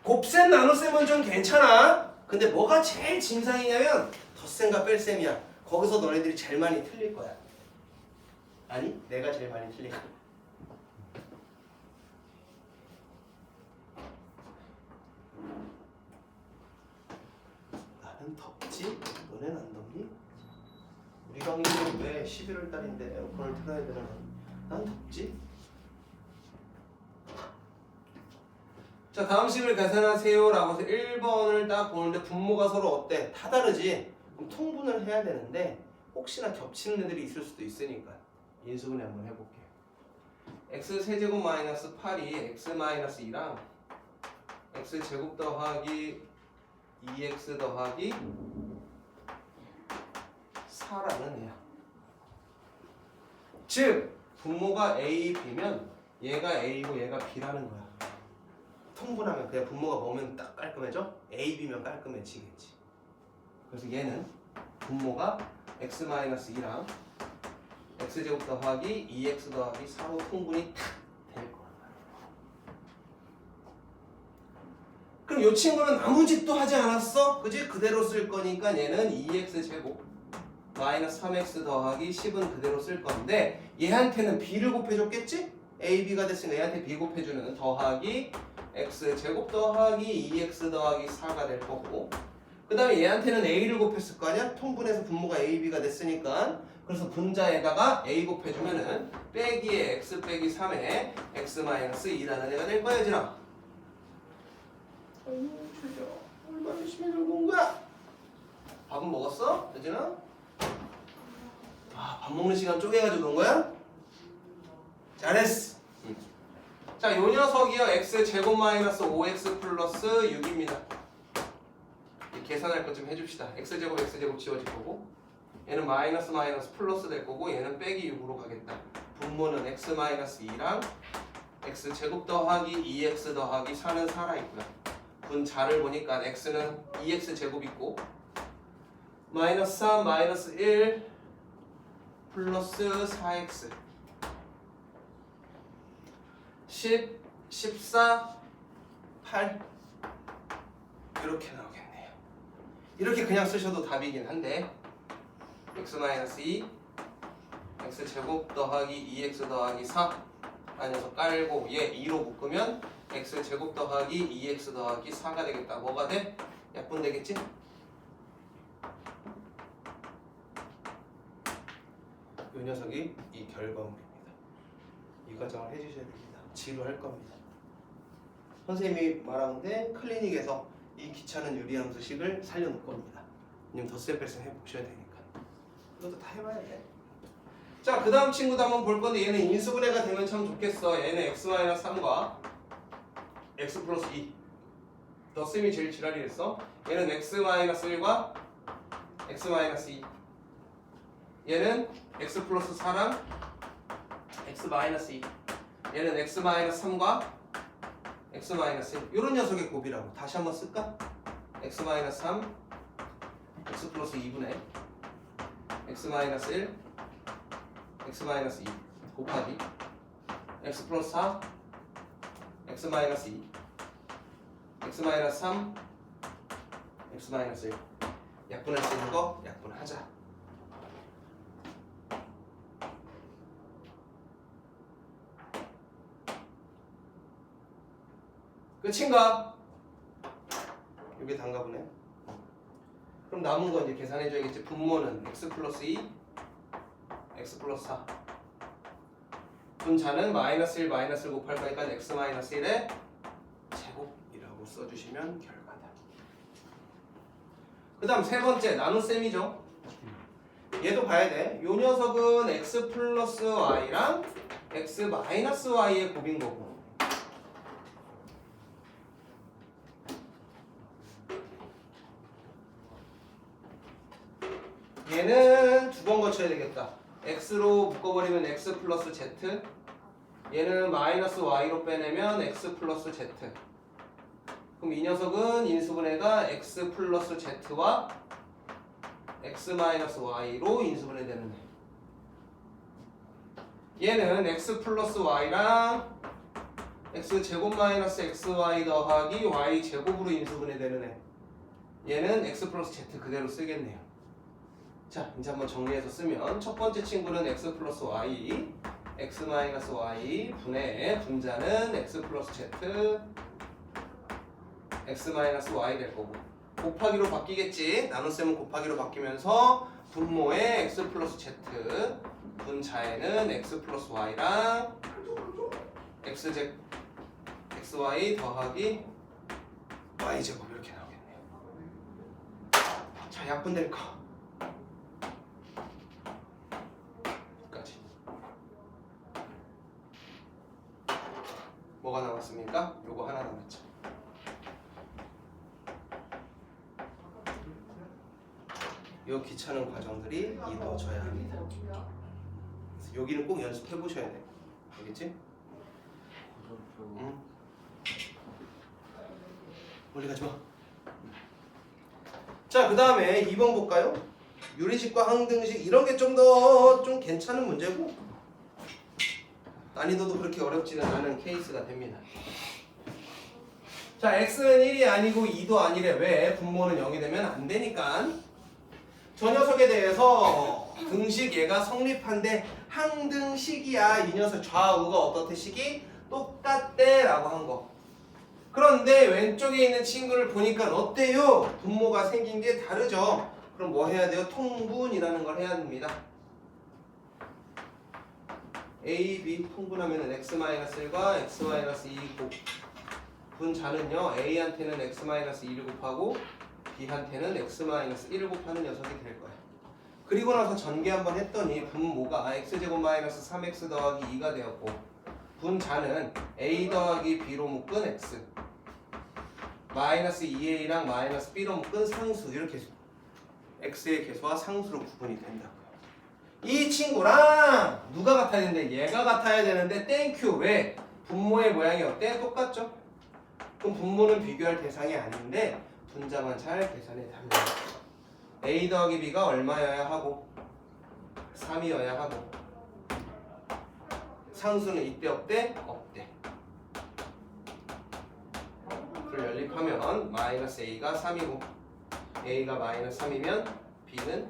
곱셈 나눗셈은 좀 괜찮아. 근데 뭐가 제일 진상이냐면 덧셈과 뺄셈이야. 거기서 너네들이 제일 많이 틀릴 거야. 아니, 내가 제일 많이 틀릴 거야. 나는 덥지? 너넨 안 덥니? 우리 강의는 왜 11월 달인데 에어컨을 틀어야 되나? 난 덥지? 자, 다음 식을 계산하세요 라고 해서 1번을 딱 보는데 분모가 서로 어때? 다 다르지? 그럼 통분을 해야 되는데 혹시나 겹치는 애들이 있을 수도 있으니까 인수분해 한번 해볼게요. x 세제곱 마이너스 8이 x 마이너스 2랑 x 제곱 더하기 2x 더하기 4라는 애야. 즉 분모가 a, b면 얘가 a고 얘가 b라는 거야. 통분하면 그냥 분모가 뭐면 딱 깔끔해져? a, b면 깔끔해지겠지. 그래서 얘는 분모가 x-2랑 x제곱 더하기 2x 더하기 4로 통분이 탁 될 거야. 그럼 이 친구는 아무 짓도 하지 않았어? 그지? 그대로 쓸 거니까 얘는 2x제곱 마이너스 3x 더하기 10은 그대로 쓸 건데 얘한테는 b를 곱해줬겠지? a, b가 됐으니까 얘한테 b 곱해주는 더하기 x제곱 더하기 2x 더하기 4가 될 거고 그 다음에 얘한테는 a를 곱했을 거 아니야? 통분해서 분모가 a, b가 됐으니까 그래서 분자에다가 a 곱해주면은 빼기에 x 빼기 3에 x 마이너스 2라는 애가 될 거야 얘들아. 아이고 졸려. 얼마나 열심히 놀고 온 거야? 밥은 먹었어? 여진아? 밥 먹는 시간 쪼개가지고 논 거야? 잘했어. 자, 요 녀석이요. x 제곱 마이너스 5x 플러스 6입니다. 계산할 것 좀 해줍시다. x제곱 x제곱 지워질 거고, 얘는 마이너스 마이너스 플러스 될 거고, 얘는 빼기 6으로 가겠다. 분모는 x 마이너스 2랑 x 제곱 더하기 2x 더하기 4는 살아있고요. 분자를 보니까 x는 2x 제곱 있고, 마이너스 3 마이너스 1 플러스 4x 10, 14, 8 이렇게 나오겠네요. 이렇게 그냥 쓰셔도 답이긴 한데 x-2 x제곱 더하기 2x 더하기 4 안에서 깔고 얘 2로 묶으면 x제곱 더하기 2x 더하기 4가 되겠다. 뭐가 돼? 약분 되겠지? 이 녀석이 이 결과물입니다. 이 과정을 해주셔야 됩니다. 지루할 겁니다. 선생님이 말하는데 클리닉에서 이 귀찮은 유리함수식을 살려놓을 겁니다. 님 덧셈 뺄셈 해보셔야 되니까. 이것도 다 해봐야 돼. 자, 그 다음 친구도 한번 볼 건데 얘는 인수분해가 되면 참 좋겠어. 얘는 x-3과 x 플러스 2. 덧셈이 제일 지랄이랬어. 얘는 x-1과 x-2. 얘는 x 플러스 4랑 x-2. 얘는 x-3과 x-1 이런 녀석의 곱이라고. 다시 한번 쓸까? x-3 x 플러스 2분의 x-1 x-2 곱하기 x 플러스 4 x-2 x-3 x-1 약분할 수 있는 거 약분하자. 끝인가? 이게 단가 보네. 그럼 남은 거 이제 계산해줘야겠지. 분모는 x 플러스 2 x 플러스 4 분자는 마이너스 1 마이너스 1 곱할 거니까 x 마이너스 1의 제곱이라고 써주시면 결과다. 그 다음 세 번째 나눗셈이죠. 얘도 봐야 돼. 요 녀석은 x 플러스 y랑 x 마이너스 y의 곱인 거고, 얘는 두 번 거쳐야 되겠다. x로 묶어버리면 x 플러스 z, 얘는 마이너스 y로 빼내면 x 플러스 z. 그럼 이 녀석은 인수분해가 x 플러스 z와 x 마이너스 y로 인수분해 되는 애. 얘는 x 플러스 y랑 x 제곱 마이너스 xy 더하기 y 제곱으로 인수분해 되는 애. 얘는 x 플러스 z 그대로 쓰겠네요. 자, 이제 한번 정리해서 쓰면 첫 번째 친구는 x 플러스 y, x 마이너스 y 분의 분자는 x 플러스 z, x 마이너스 y 될 거고, 곱하기로 바뀌겠지. 나눗셈은 곱하기로 바뀌면서 분모에 x 플러스 z, 분자에는 x 플러스 y랑 xy 더하기 y제곱 이렇게 나오겠네요. 자, 약분될 거 뭐가 남았습니까? 요거 하나 남았죠. 요 귀찮은 과정들이 이루어져야 합니다. 그래서 여기는 꼭 연습해 보셔야 돼요. 알겠지? 응? 멀리 가지 마. 자, 그 다음에 2번 볼까요? 유리식과 항등식 이런 게 좀 더 좀 괜찮은 문제고, 난이도도 그렇게 어렵지는 않은 케이스가 됩니다. 자, x는 1이 아니고 2도 아니래. 왜? 분모는 0이 되면 안 되니까. 저 녀석에 대해서 등식 얘가 성립한데 항등식이야. 이 녀석 좌우가 어떻대? 식이 똑같대 라고 한 거. 그런데 왼쪽에 있는 친구를 보니까 어때요? 분모가 생긴 게 다르죠. 그럼 뭐 해야 돼요? 통분이라는 걸 해야 됩니다. A, B 통분하면 x-1과 x-2 곱 분자는요 A한테는 x-1을 곱하고 B한테는 x-1을 곱하는 녀석이 될 거야. 그리고 나서 전개 한번 했더니 분모가 x제곱 마이너스 3x 더하기 2가 되었고 분자는 a 더하기 b로 묶은 x 마이너스 2a랑 마이너스 b로 묶은 상수 이렇게 x의 계수와 상수로 구분이 된다고요. 이 친구랑 누가 같아야 되는데 얘가 같아야 되는데 땡큐. 왜? 분모의 모양이 어때? 똑같죠? 그럼 분모는 비교할 대상이 아닌데 분자만 잘 계산해 답니다. a 더하기 b가 얼마여야 하고 3이어야 하고 상수는 이때 없대? 없대. 그걸 연립하면 마이너스 a가 3이고 a가 마이너스 3이면 b는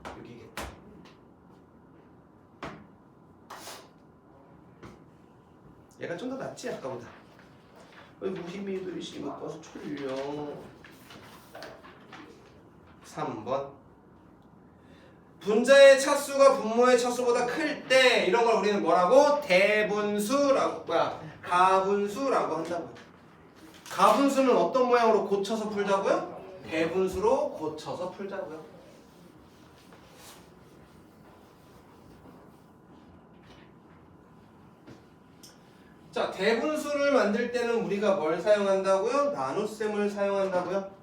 6이겠다. 얘가 좀 더 낫지 아까보다. 무힘이 들이시 묶어서 출령. 3번 분자의 차수가 분모의 차수보다 클 때 이런 걸 우리는 뭐라고? 대분수라고 가분수라고 한다고요. 가분수는 어떤 모양으로 고쳐서 풀자고요? 대분수로 고쳐서 풀자고요. 자, 대분수를 만들 때는 우리가 뭘 사용한다고요? 나눗셈을 사용한다고요?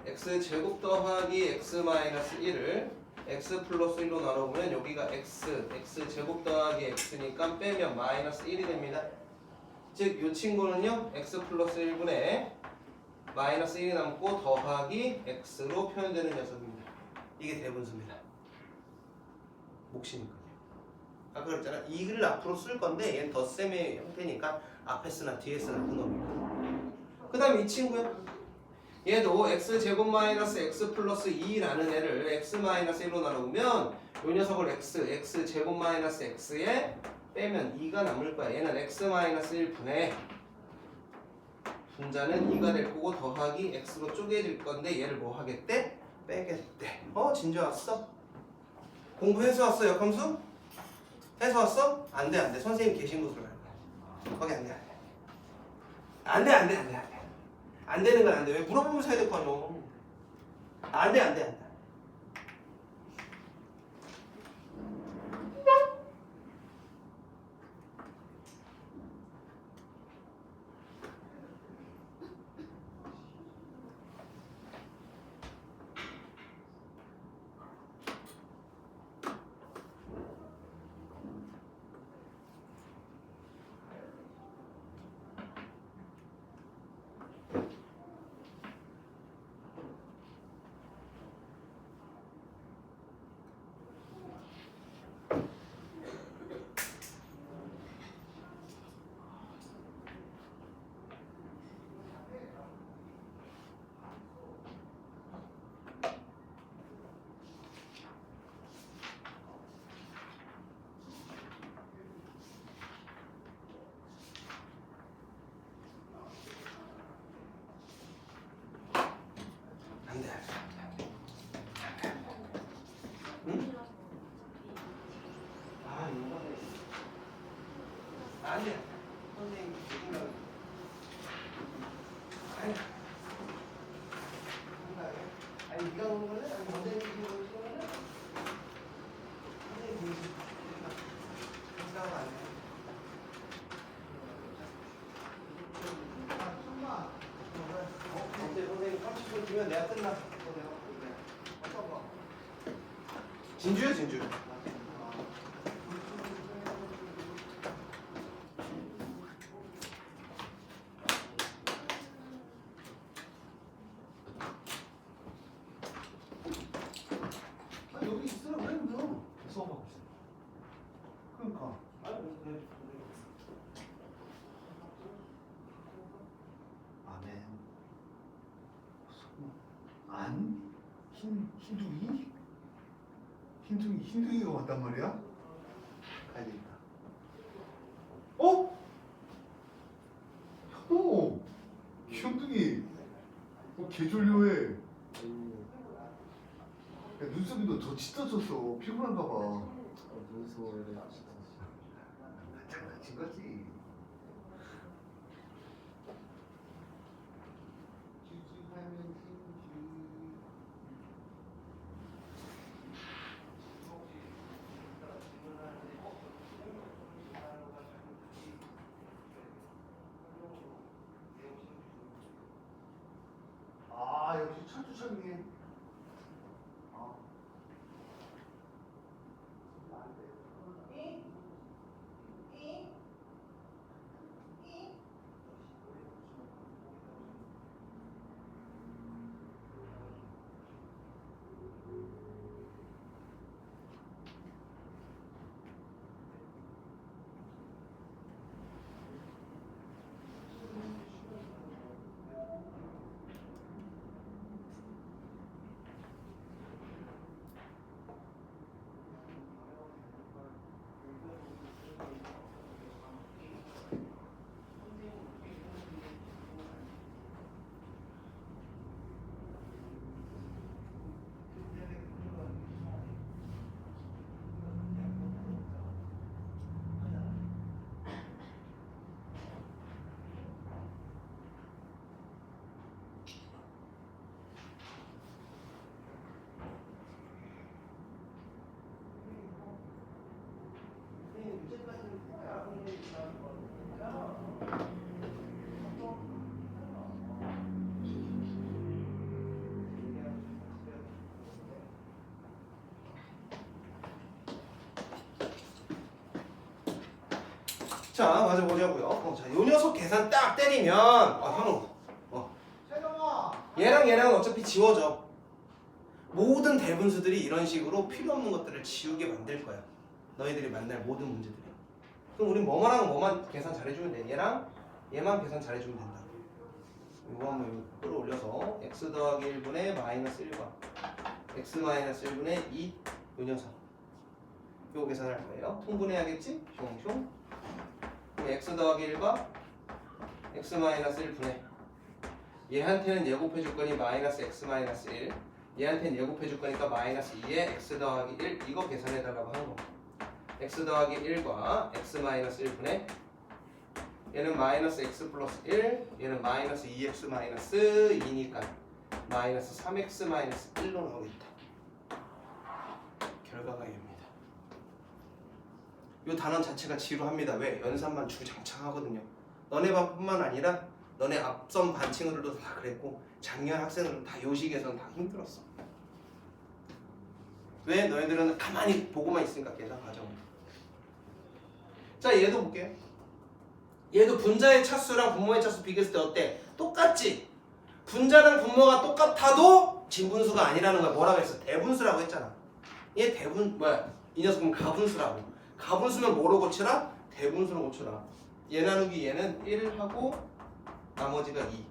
x제곱 더하기 x 마이너스 1을 x 플러스 1로 나눠보면 여기가 x제곱 더하기 x니까 빼면 마이너스 1이 됩니다. 즉 이 친구는요 x 플러스 1분의 마이너스 1이 남고 더하기 x로 표현되는 녀석입니다. 이게 대분수입니다. 몫이니까요. 아까 그랬잖아. 이를 앞으로 쓸 건데 얘는 덧셈의 형태니까 앞에 쓰나 뒤에 쓰나 그놈이고. 그 다음 이 친구요. 얘도 x제곱 마이너스 x 플러스 2라는 애를 x 마이너스 1로 나누면 이 녀석을 x제곱 마이너스 x에 빼면 2가 남을 거야. 얘는 x 마이너스 1분의 분자는 2가 될 거고 더하기 x로 쪼개질 건데 얘를 뭐 하겠대? 빼겠대. 진주 왔어? 공부해서 왔어 역함수? 해서 왔어? 안 돼. 선생님 계신 곳으로 갈 거야. 거기 안 돼. 안 되는 건 안 돼. 왜 물어보면서 해야 될 거 아니야. 안 돼. 응? 안 돼. 선생님 생각. 아니 네가 오는 거는 아니 선생님이 오는 거는 선생님이 생각 안 해. 어때 선생님 30분 뒤면 내가 끝나. 진주야 진주. 여기 있으라 그랬는데 수업하고 있어. 그러니까 아멘. 안? 흰둥이? 흰둥이가 왔단 말이야? 가야 되겠다. 어? 형! 흰둥이 개졸려해. 야, 눈썹이 더 짙어졌어. 피곤한가 봐. 눈썹을 장난친 거지. 천투천미. 아. 자, 맞아 보자고요. 자, 요 녀석 계산 딱 때리면 현우. 얘랑 얘랑은 어차피 지워져. 모든 대분수들이 이런 식으로 필요 없는 것들을 지우게 만들 거야. 너희들이 만날 모든 문제들이. 그럼 우린 뭐만 계산 잘해주면 돼. 얘랑 얘만 계산 잘해주면 된다. 이거 한번 끌어올려서 x 더하기 1분의 마이너스 1과 x 마이너스 1분의 2 요 녀석. 요거 계산할 거예요. 통분해야겠지? 슝슝. x 더하기 1과 x 마이너스 1분의 얘한테는 예곱해 줄 거니 마이너스 x 마이너스 1 얘한테는 예곱해 줄 거니까 마이너스 2에 x 더하기 1 이거 계산해 달라고 하는 거. x 더하기 1과 x 마이너스 1분의 얘는 마이너스 x 플러스 1 얘는 마이너스 2x 마이너스 2니까 마이너스 3x 마이너스 1로 나오겠다. 결과가 얘입니다. 이 단원 자체가 지루합니다. 왜? 연산만 주장창하거든요. 너네뿐만 아니라 너네 앞선 반층으로도 다 그랬고 작년 학생들은 다 요식에서는 다 힘들었어. 왜? 너희들은 가만히 보고만 있으니까 계산 과정. 자, 얘도 볼게요. 얘도 분자의 차수랑 분모의 차수 비교했을 때 어때? 똑같지? 분자랑 분모가 똑같아도 진분수가 아니라는 거야. 뭐라고 했어? 대분수라고 했잖아. 얘 이 녀석은 가분수라고. 가분수면 뭐로 고쳐라? 대분수로 고쳐라. 얘 나누기 얘는 1하고 나머지가 2.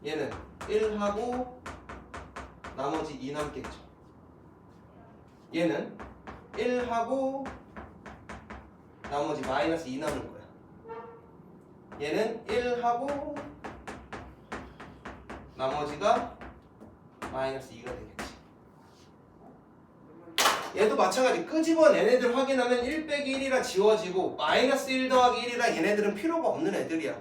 얘는 1하고 나머지 2 남겠죠. 얘는 1하고 나머지 마이너스 2 남는 거야. 얘는 1하고 나머지가 마이너스 2가 되겠지. 얘도 마찬가지. 끄집어낸 애들 확인하면 1 빼기 1이라 지워지고 마이너스 1 더하기 1이라 얘네들은 필요가 없는 애들이야.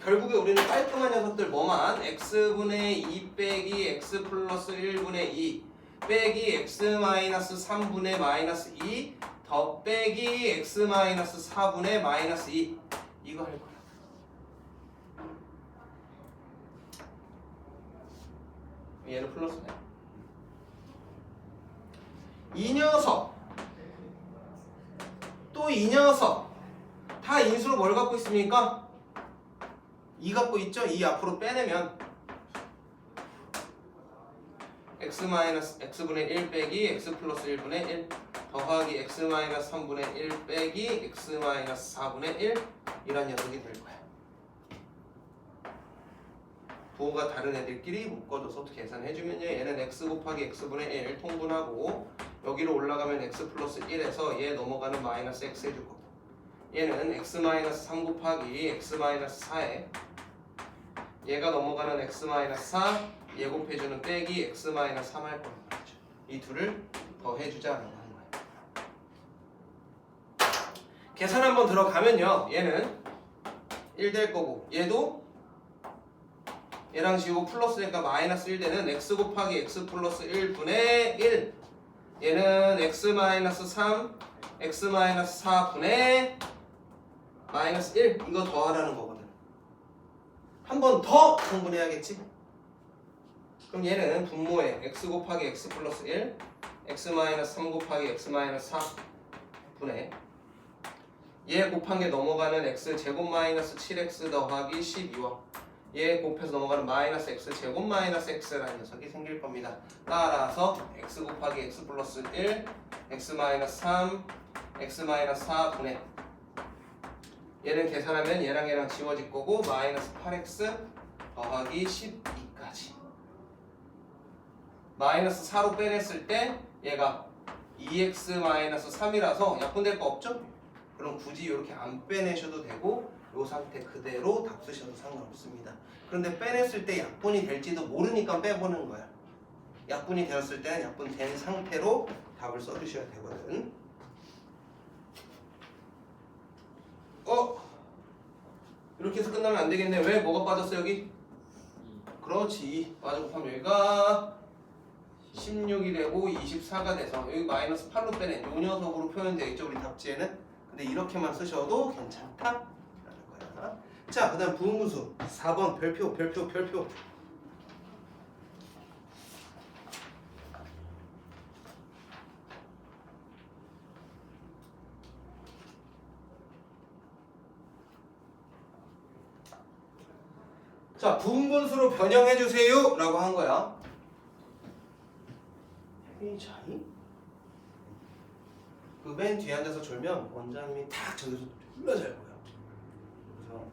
결국에 우리는 깔끔한 녀석들 뭐만 x분의 2 빼기 x 플러스 1분의 2 빼기 x 마이너스 3분의 마이너스 2 더 빼기 x 마이너스 4분의 마이너스 2 이거 할 거야. 얘는 플러스네. 이 녀석 또 이 녀석 다 인수로 뭘 갖고 있습니까? 2 갖고 있죠? 2 앞으로 빼내면 x분의 1 빼기 x 플러스 1분의 1 더하기 x 마이너스 3분의 1 빼기 x 마이너스 4분의 1 이란 녀석이 될 거야. 부호가 다른 애들끼리 묶어줘서 계산해주면요. 얘는 x 곱하기 x분의 1 통분하고 여기로 올라가면 x 플러스 1에서 얘 넘어가는 마이너스 x 해줄 거고 얘는 x 마이너스 3 곱하기 x 마이너스 4에 얘가 넘어가는 x 마이너스 4 얘 곱해주는 빼기 x 마이너스 3 할 거란 말이죠. 이 둘을 더해주자라고 하는 거예요. 계산 한번 들어가면요. 얘는 1 될 거고 얘도 얘랑 지우고 플러스니까 마이너스 1 되는 x 곱하기 x 플러스 1분의 1 얘는 x 마이너스 3 x 마이너스 4분의 마이너스 1 이거 더하라는 거거든. 한 번 더 공분해야겠지. 그럼 얘는 분모에 x 곱하기 x 플러스 1 x 마이너스 3 곱하기 x 마이너스 4 분의 얘 곱한 게 넘어가는 x 제곱 마이너스 7x 더하기 12와 얘 곱해서 넘어가는 마이너스 x 제곱 마이너스 x라는 녀석이 생길 겁니다. 따라서 x 곱하기 x 플러스 1 x 마이너스 3 x 마이너스 4분의 얘는 계산하면 얘랑 지워질 거고 마이너스 8x 더하기 12까지 마이너스 4로 빼냈을 때 얘가 2x 마이너스 3이라서 약분될 거 없죠? 그럼 굳이 이렇게 안 빼내셔도 되고 이 상태 그대로 답 쓰셔도 상관없습니다. 그런데 빼냈을 때 약분이 될지도 모르니까 빼보는 거야. 약분이 되었을 때는 약분된 상태로 답을 써주셔야 되거든. 이렇게 해서 끝나면 안 되겠네. 왜? 뭐가 빠졌어 여기? 그렇지. 빠져 곱하면 여기가 16이 되고 24가 돼서 여기 마이너스 8로 빼낸 요 녀석으로 표현되어 있죠 우리 답지에는. 근데 이렇게만 쓰셔도 괜찮다 라는 거야. 자, 그 다음 부분수 4번 별표. 자, 부분수로 변형해주세요 라고 한 거야. 회차이? 그 맨 뒤에 앉아서 졸면 원장님이 탁 저기서 졸라 잘 보여. 그래서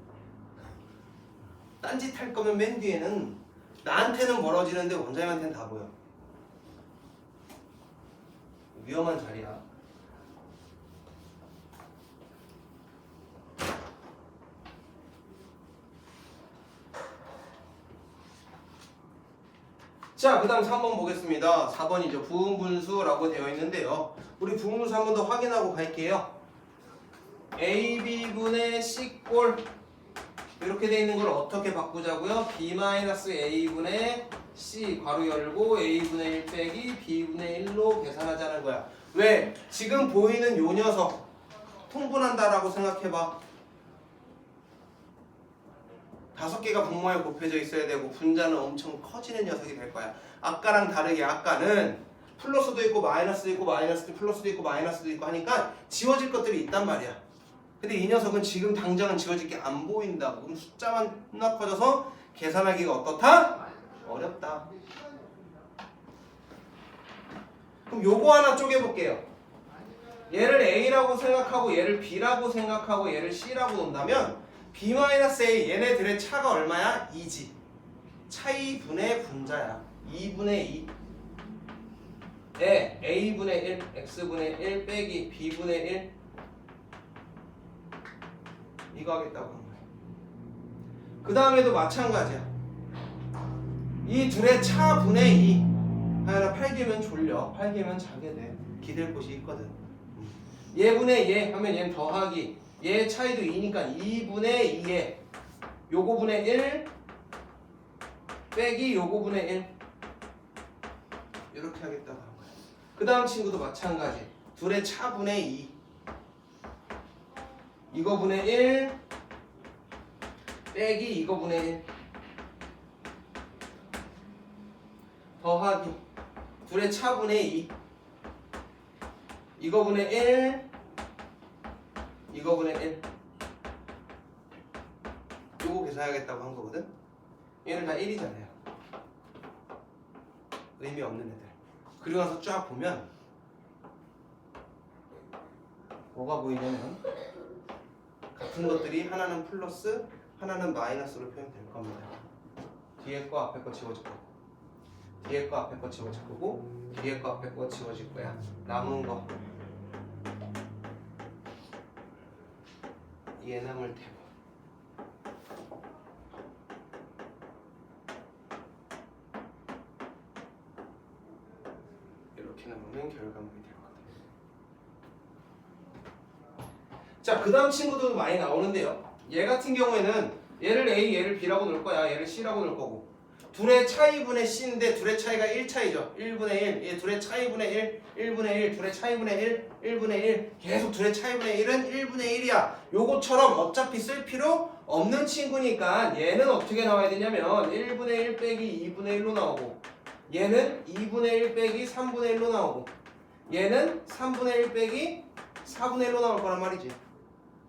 딴짓 할 거면 맨 뒤에는 나한테는 멀어지는데 원장님한테는 다 보여. 위험한 자리야. 자, 그 다음 3번 보겠습니다. 4번이죠. 부분분수라고 되어 있는데요. 우리 부분분수 한 번 더 확인하고 갈게요. AB분의 C꼴 이렇게 되어 있는 걸 어떻게 바꾸자고요? B-A분의 C 괄호 열고 A분의 1 빼기 B분의 1로 계산하자는 거야. 왜? 지금 보이는 요 녀석 통분한다라고 생각해봐. 5개가 분모에 곱해져 있어야 되고 분자는 엄청 커지는 녀석이 될 거야. 아까랑 다르게 아까는 플러스도 있고 마이너스도 있고 마이너스도 플러스도 있고 마이너스도 있고 하니까 지워질 것들이 있단 말이야. 근데 이 녀석은 지금 당장은 지워질 게 안 보인다고. 그럼 숫자만 하나 커져서 계산하기가 어떻다? 어렵다. 그럼 요거 하나 쪼개볼게요. 얘를 A라고 생각하고 얘를 B라고 생각하고 얘를 C라고 놓는다면 B-A 얘네들의 차가 얼마야? 2지. 차이분의 분자야. 2분의 2. 에 A분의 1, X분의 1 빼기 B분의 1 이거 하겠다고 한 거야. 그 다음에도 마찬가지야. 이 둘의 차분의 2 하나 8개면 졸려. 8개면 자게 돼. 기댈 곳이 있거든. 얘분의 얘 하면 얘는 더하기 얘 차이도 2니까 2분의 2에 요거분의 1 빼기 요거분의 1 이렇게 하겠다고 한 거야. 그 다음 친구도 마찬가지. 둘의 차분의 2 이거분의 1 빼기 이거분의 1 더하기 둘의 차분의 2 이거분의 1 이거분의 1 요거 계산하겠다고 한 거거든. 얘는 다 1이잖아요. 의미 없는 애들. 그리고 나서 쫙 보면 뭐가 보이냐면 같은 것들이 하나는 플러스 하나는 마이너스로 표현될 겁니다. 뒤에 거 앞에 거 지워질 거고 뒤에 거 앞에 거 지워질 거고 뒤에 거 앞에 거 지워질 거야. 남은 거 예남을 태고 이렇게 나오는 결과물이 될 거다. 자, 그 다음 친구도 많이 나오는데요. 얘 같은 경우에는 얘를 A, 얘를 B라고 놓을 거야. 얘를 C라고 놓을 거고 둘의 차이분의 C인데 둘의 차이가 1차이죠. 1분의 1. 얘 둘의 차이분의 1, 1분의 1, 둘의 차이분의 1, 1분의 1. 계속 둘의 차이분의 1은 1분의 1이야. 요거처럼 어차피 쓸 필요 없는 친구니까 얘는 어떻게 나와야 되냐면 1분의 1 빼기 2분의 1로 나오고 얘는 2분의 1 빼기 3분의 1로 나오고 얘는 3분의 1 빼기 4분의 1로 나올 거란 말이지.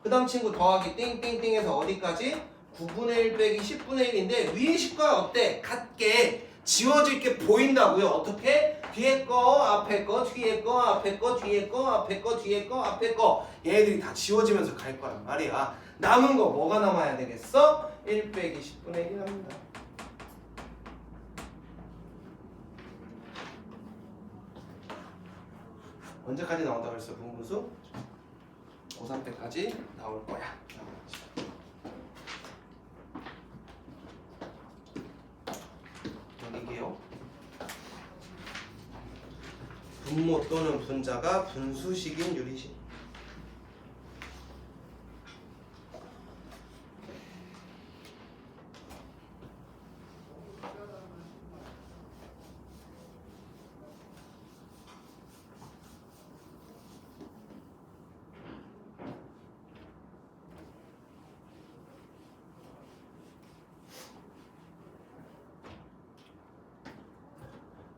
그 다음 친구 더하기 띵띵띵해서 어디까지? 9분의 1 빼기 10분의 1인데 위의 식과 어때? 같게 지워질 게 보인다고요. 어떻게? 뒤에 거, 앞에 거, 뒤에 거, 앞에 거, 뒤에 거, 앞에 거, 뒤에 거, 앞에 거 얘들이 다 지워지면서 갈 거란 말이야. 남은 거 뭐가 남아야 되겠어? 1 빼기 10분의 1 합니다. 언제까지 나온다고 했어? 분분수? 고3 때까지 나올 거야. 여기게요. 분모 또는 분자가 분수식인 유리식.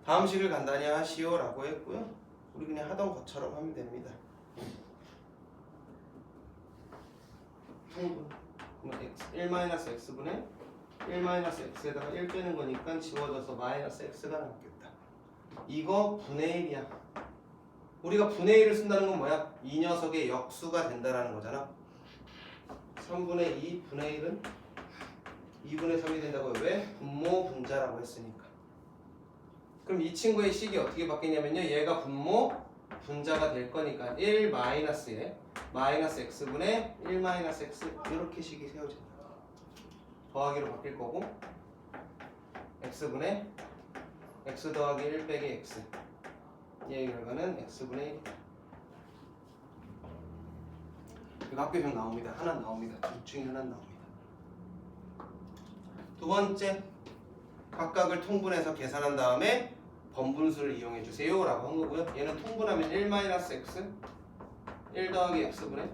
다음 식을 간단히 하시오라고 했고요. 우리 그냥 하던 것처럼 하면 됩니다. 그러면 1-x분의 1-x에다가 1 빼는 거니까 지워져서 마이너스 x가 남겠다. 이거 분의 1이야. 우리가 분의 1을 쓴다는 건 뭐야? 이 녀석의 역수가 된다라는 거잖아. 3분의 2 분의 1은 2분의 3이 된다고요. 왜? 분모 분자라고 했으니까. 그럼 이 친구의 식이 어떻게 바뀌냐면요. 얘가 분모 분자가 될 거니까 1 마이너스에 마이너스 x분의 1 마이너스 x 이렇게 식이 세워진다. 더하기로 바뀔 거고 x분의 x 더하기 1 빼기 x 얘의 결과는 x분의 1. 이거 학교에서 나옵니다. 하나 나옵니다. 둘 중에 하나 나옵니다. 두 번째, 각각을 통분해서 계산한 다음에 번분수를 이용해 주세요 라고 한 거고요. 얘는 통분하면 1-x 1 더하기 x분의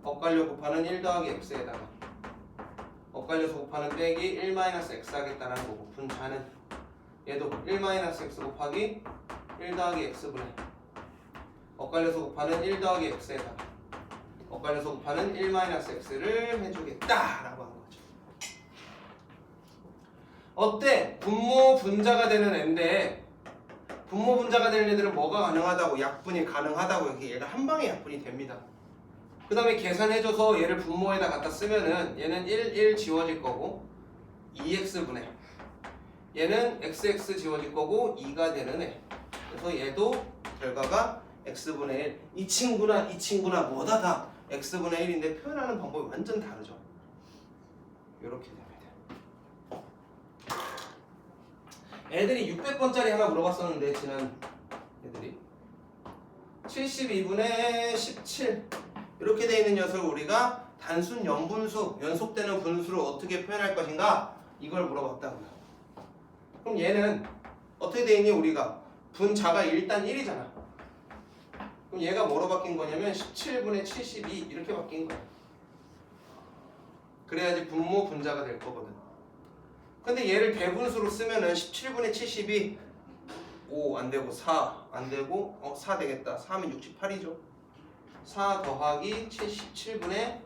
엇갈려 곱하는 1 더하기 x에다가 엇갈려서 곱하는 빼기 1-x 하겠다라는 거고, 분자는 얘도 1-x 곱하기 1 더하기 x분의 엇갈려서 곱하는 1 더하기 x에다가 엇갈려서 곱하는 1-x를 해주겠다라고 한 거죠. 어때? 분모 분자가 되는 애인데 분모 분자가 되는 애들은 뭐가 가능하다고? 약분이 가능하다고. 이렇게 얘가 한 방에 약분이 됩니다. 그 다음에 계산해줘서 얘를 분모에다 갖다 쓰면은 얘는 1 지워질 거고 2x분의 얘는 xx 지워질 거고 2가 되는 애. 그래서 얘도 결과가 x분의 1. 이 친구나 뭐다 다 x분의 1인데 표현하는 방법이 완전 다르죠. 이렇게 됩니다. 애들이 600번짜리 하나 물어봤었는데 지난 애들이 72분의 17 이렇게 돼 있는 녀석을 우리가 단순 연분수, 연속되는 분수로 어떻게 표현할 것인가 이걸 물어봤다고요. 그럼 얘는 어떻게 돼 있니? 우리가 분자가 일단 1이잖아. 그럼 얘가 뭐로 바뀐 거냐면 17분의 72 이렇게 바뀐 거야. 그래야지 분모 분자가 될 거거든. 근데 얘를 대분수로 쓰면은 17분의 72 5 안되고 4 안되고 4 되겠다. 4면 68이죠 4 더하기 77분의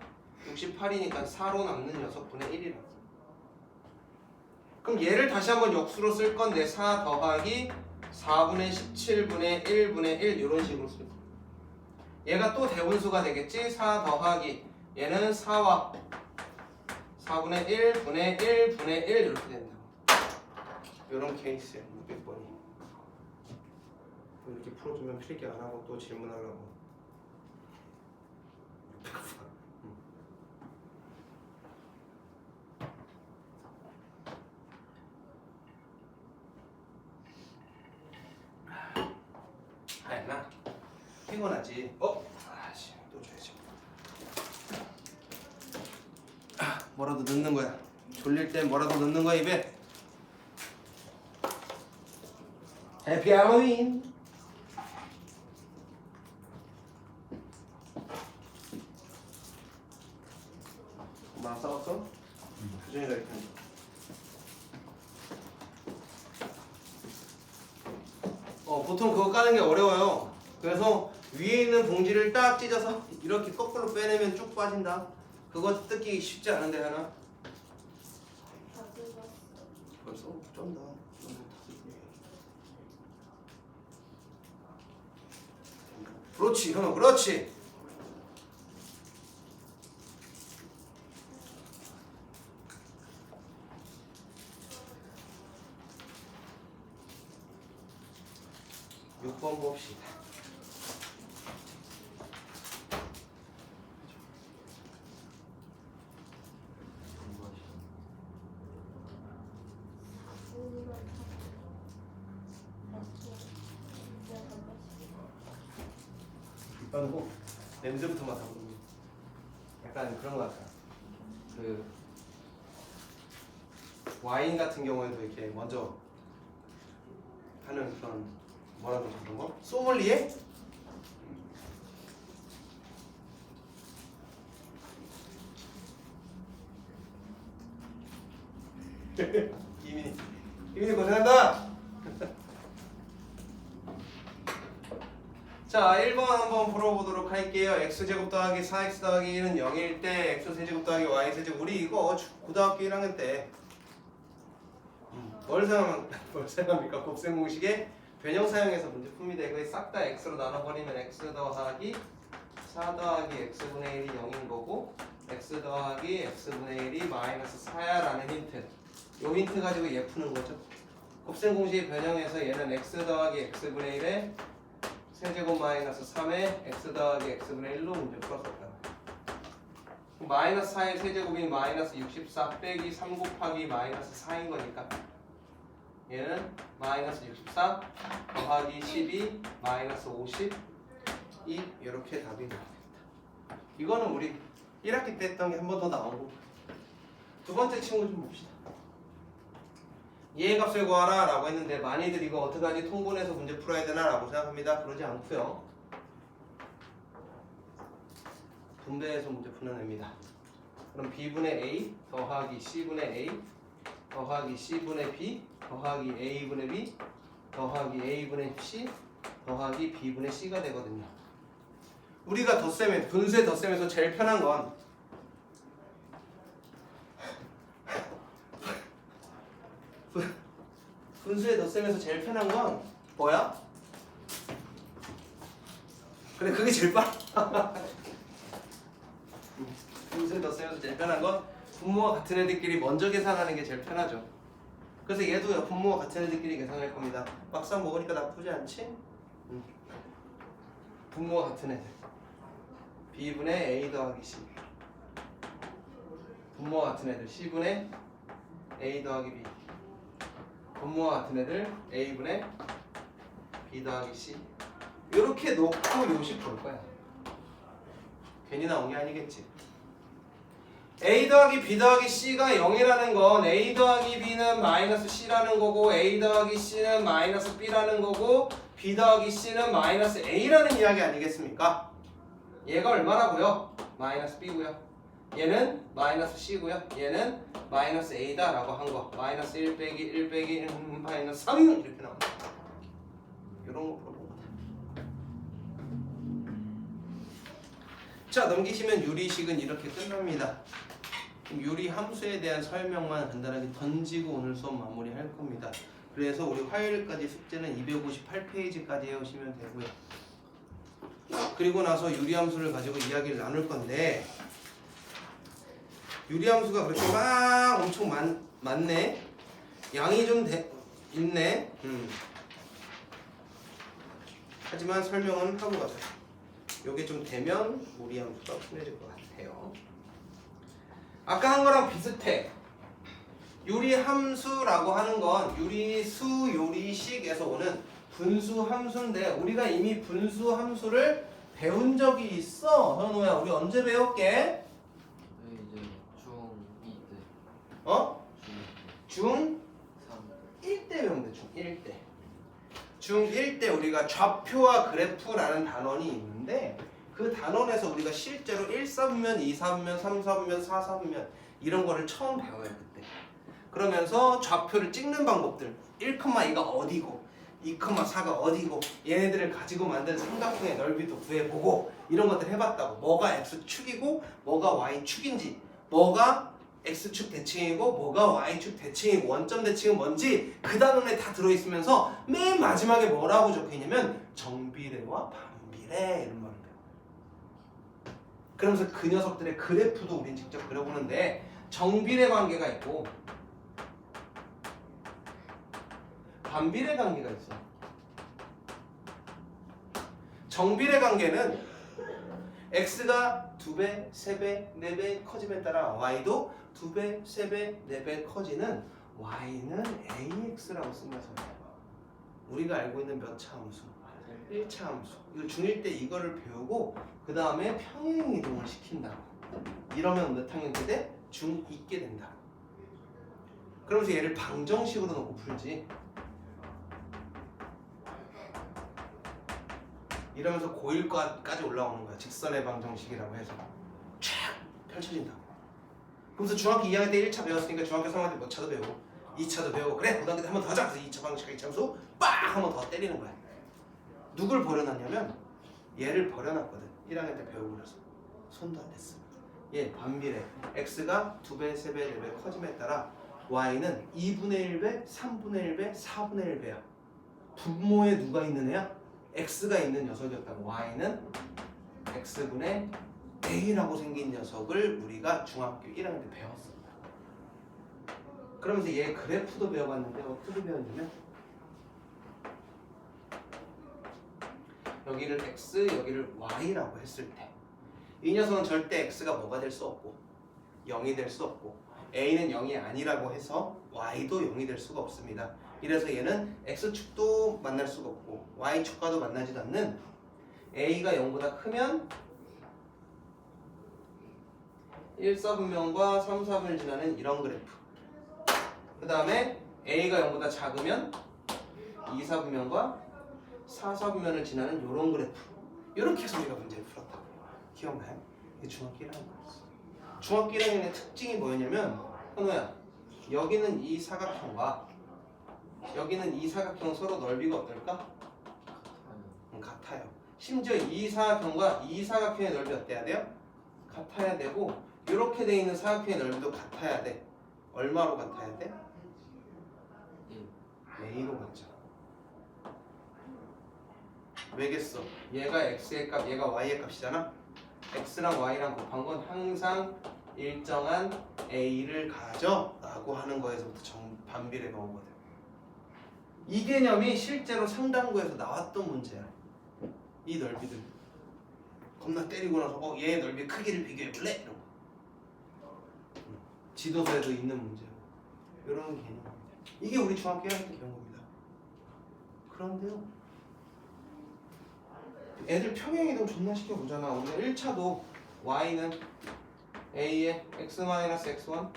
68이니까 4로 남는 녀석분의 1이라. 그럼 얘를 다시 한번 역수로 쓸 건데 4 더하기 4분의 17분의 1분의 1 이런 식으로 쓸 거야. 얘가 또 대분수가 되겠지. 4 더하기 얘는 4와 4분의 1 분의 1 분의 1 이렇게 된다. 이런 케이스야. 600번이 이렇게 풀어주면 필기 안 하고 또 질문하려고. 아니나 피곤하지. 아씨 또 줘야지. 뭐라도 넣는 거야. 졸릴 땐 뭐라도 넣는 거야 입에. 해피 할로윈. 엄마랑 싸웠어? 수준이가 이렇게 한다. 보통 그거 까는 게 어려워요. 그래서 위에 있는 봉지를 딱 찢어서 이렇게 거꾸로 빼내면 쭉 빠진다. 그거 뜯기 쉽지 않은데 하나? 다 들었어. 벌써 쩐다. 그렇지, 현아, 그렇지. 육 번 봅시다. 이거 냄새부터 맡아보면 약간 그런 것 같아. 그 와인 같은 경우에도 이렇게 먼저 하는 그런 뭐라 그러지 그런 거? 소믈리에? 이민이 고생한다. 자, 1번 한번 풀어보도록 할게요. x제곱 더하기 4x 더하기 1은 0일 때 x세제곱 더하기 y세제곱. 우리 이거 고등학교 1학년 때 뭘 생각합니까? 곱셈 공식에 변형 사용해서 문제 풉니다. 이거 싹 다 x로 나눠버리면 x 더하기 4 더하기 x분의 1이 0인 거고 x 더하기 x분의 1이 마이너스 4야 라는 힌트. 요 힌트 가지고 얘 푸는 거죠. 곱셈 공식에 변형해서 얘는 x 더하기 x분의 1에 세제곱 마이너스 3에 x 더하기 x분의 1로 문제 풀었었다. 마이너스 4의 세제곱이 마이너스 64 빼기 3 곱하기 마이너스 4인 거니까 얘는 마이너스 64 더하기 12 마이너스 52 이렇게 답이 나옵니다. 이거는 우리 1학기 때 했던 게 한 번 더 나오고 두 번째 친구 좀 봅시다. 얘의 값을 구하라 라고 했는데 많이들 이거 어떡하지 통분해서 문제 풀어야 되나 라고 생각합니다. 그러지 않고요. 분배해서 문제 푸는 애입니다. 그럼 b분의 a 더하기 c분의 a 더하기 c분의 b 더하기 a분의 b 더하기 a분의 c 더하기 b분의 c가 되거든요. 우리가 덧셈에 분수의 덧셈에서 제일 편한 건 분수의 덧셈에서 제일 편한 건 뭐야? 근데 그게 제일 빠르다. 분수의 덧셈에서 제일 편한 건 분모와 같은 애들끼리 먼저 계산하는 게 제일 편하죠. 그래서 얘도 분모와 같은 애들끼리 계산할 겁니다. 막상 먹으니까 나쁘지 않지? 분모와 같은 애들 b분의 a 더하기 c 분모와 같은 애들 c분의 a 더하기 b 분모와 같은 애들 a분의 b 더하기 c 이렇게 놓고 요식 볼 거야. 괜히 나온 게 아니겠지. a 더하기 b 더하기 c가 0이라는 건 a 더하기 b는 마이너스 c라는 거고 a 더하기 c는 마이너스 b라는 거고 b 더하기 c는 마이너스 a라는 이야기 아니겠습니까? 얘가 얼마라고요? 마이너스 b고요. 얘는 마이너스 c고요. 얘는 마이너스 a다 라고 한 거. 마이너스 1 빼기 1 빼기 1 마이너스 3 이렇게 나옵니다. 이런 거 풀어보면 돼. 자, 넘기시면 유리식은 이렇게 끝납니다. 유리 함수에 대한 설명만 간단하게 던지고 오늘 수업 마무리할 겁니다. 그래서 우리 화요일까지 숙제는 258페이지까지 해오시면 되고요. 그리고 나서 유리 함수를 가지고 이야기를 나눌 건데 유리 함수가 그렇게 막 엄청 많네. 양이 좀 있네. 하지만 설명은 하고 가자. 요게 좀 되면 우리 함수가 풀려질 것 같아요. 아까 한 거랑 비슷해. 유리 함수라고 하는 건 유리수 요리식에서 오는 분수 함수인데 우리가 이미 분수 함수를 배운 적이 있어. 현우야, 우리 언제 배웠게? 이제 중2 때. 어? 중3 중1때 배우면 돼. 중1때. 중1 때 우리가 좌표와 그래프라는 단원이 있는데 그 단원에서 우리가 실제로 1사분면, 2사분면, 3사분면, 4사분면 이런 거를 처음 배워요 그때. 그러면서 좌표를 찍는 방법들 1,2가 어디고 2,4가 어디고 얘네들을 가지고 만든 삼각형의 넓이도 구해보고 이런 것들 해봤다고. 뭐가 x축이고 뭐가 y축인지, 뭐가 x축 대칭이고 뭐가 y축 대칭이고 원점 대칭은 뭔지 그 단원에 다 들어있으면서 맨 마지막에 뭐라고 적혀있냐면 정비례와 반비례 이런 말을 배워. 그러면서 그 녀석들의 그래프도 우린 직접 그려보는데 정비례 관계가 있고 반비례 관계가 있어. 정비례 관계는 x가 2배, 3배, 4배 커짐에 따라 y도 2배, 3배, 4배 커지는 y는 ax라고 쓰면서 우리가 알고 있는 몇 차 함수? 1차 함수. 이거 중1 때 이거를 배우고 그 다음에 평행 이동을 시킨다고. 이러면 몇 학년 때 돼? 중2 게 된다. 그러면서 얘를 방정식으로 놓고 풀지. 이러면서 고1까지 올라오는 거야. 직선의 방정식이라고 해서 쫙 펼쳐진다고. 그래서 중학교 2학년 때 1차 배웠으니까 중학교 3학년 때 몇 차도 배우고 2차도 배우고 그래 고등학교 때 한 번 더 하자. 그래서 2차 방정식 2차 함수 빡! 한 번 더 때리는 거야. 누굴 버려놨냐면 얘를 버려놨거든. 1학년 때 배우고 그래서 손도 안 댔어. 얘 반비례. x가 2배, 3배, 4배 커짐에 따라 y는 2분의 1배, 3분의 1배, 4분의 1배야. 분모에 누가 있는 애야? x가 있는 녀석이었다고. y는 x분의 a라고 생긴 녀석을 우리가 중학교 1학년 때 배웠습니다. 그러면서 얘 그래프도 배워봤는데 어떻게 배웠냐면 여기를 x, 여기를 y라고 했을 때 이 녀석은 절대 x가 뭐가 될 수 없고 0이 될 수 없고 a는 0이 아니라고 해서 y도 0이 될 수가 없습니다. 이래서 얘는 x축도 만날 수가 없고 y축과도 만나지도 않는 a가 0보다 크면 1사분면과 3사분면을 지나는 이런 그래프. 그 다음에 a가 0보다 작으면 2사분면과 4사분면을 지나는 이런 그래프. 이렇게 해서 우리가 문제를 풀었다고요. 기억나요? 이게 중학교 1학년이었어. 중학교 1학년의 특징이 뭐였냐면 현우야, 여기는 이 사각형과 여기는 이 사각형 서로 넓이가 어떨까? 같아요. 심지어 이 사각형과 이 사각형의 넓이 어때야 돼요? 같아야 되고 이렇게 돼 있는 사각형의 넓이도 같아야 돼. 얼마로 같아야 돼? a로 같죠. 왜겠어? 얘가 x의 값, 얘가 y의 값이잖아. x랑 y랑 곱한 건 항상 일정한 a를 가져 라고 하는 거에서부터 반비례가 오거든. 이 개념이 실제로 상당고에서 나왔던 문제야. 이 넓이들 겁나 때리고 나서 얘의 넓이 크기를 비교해볼래? 이런 거. 지도서에도 있는 문제고 이런 개념. 이게 우리 중학교 1학년 때 배운 겁니다. 그런데요, 애들 평행이동 존나 시켜보잖아. 우리가 1차도 y는 a에 x-x1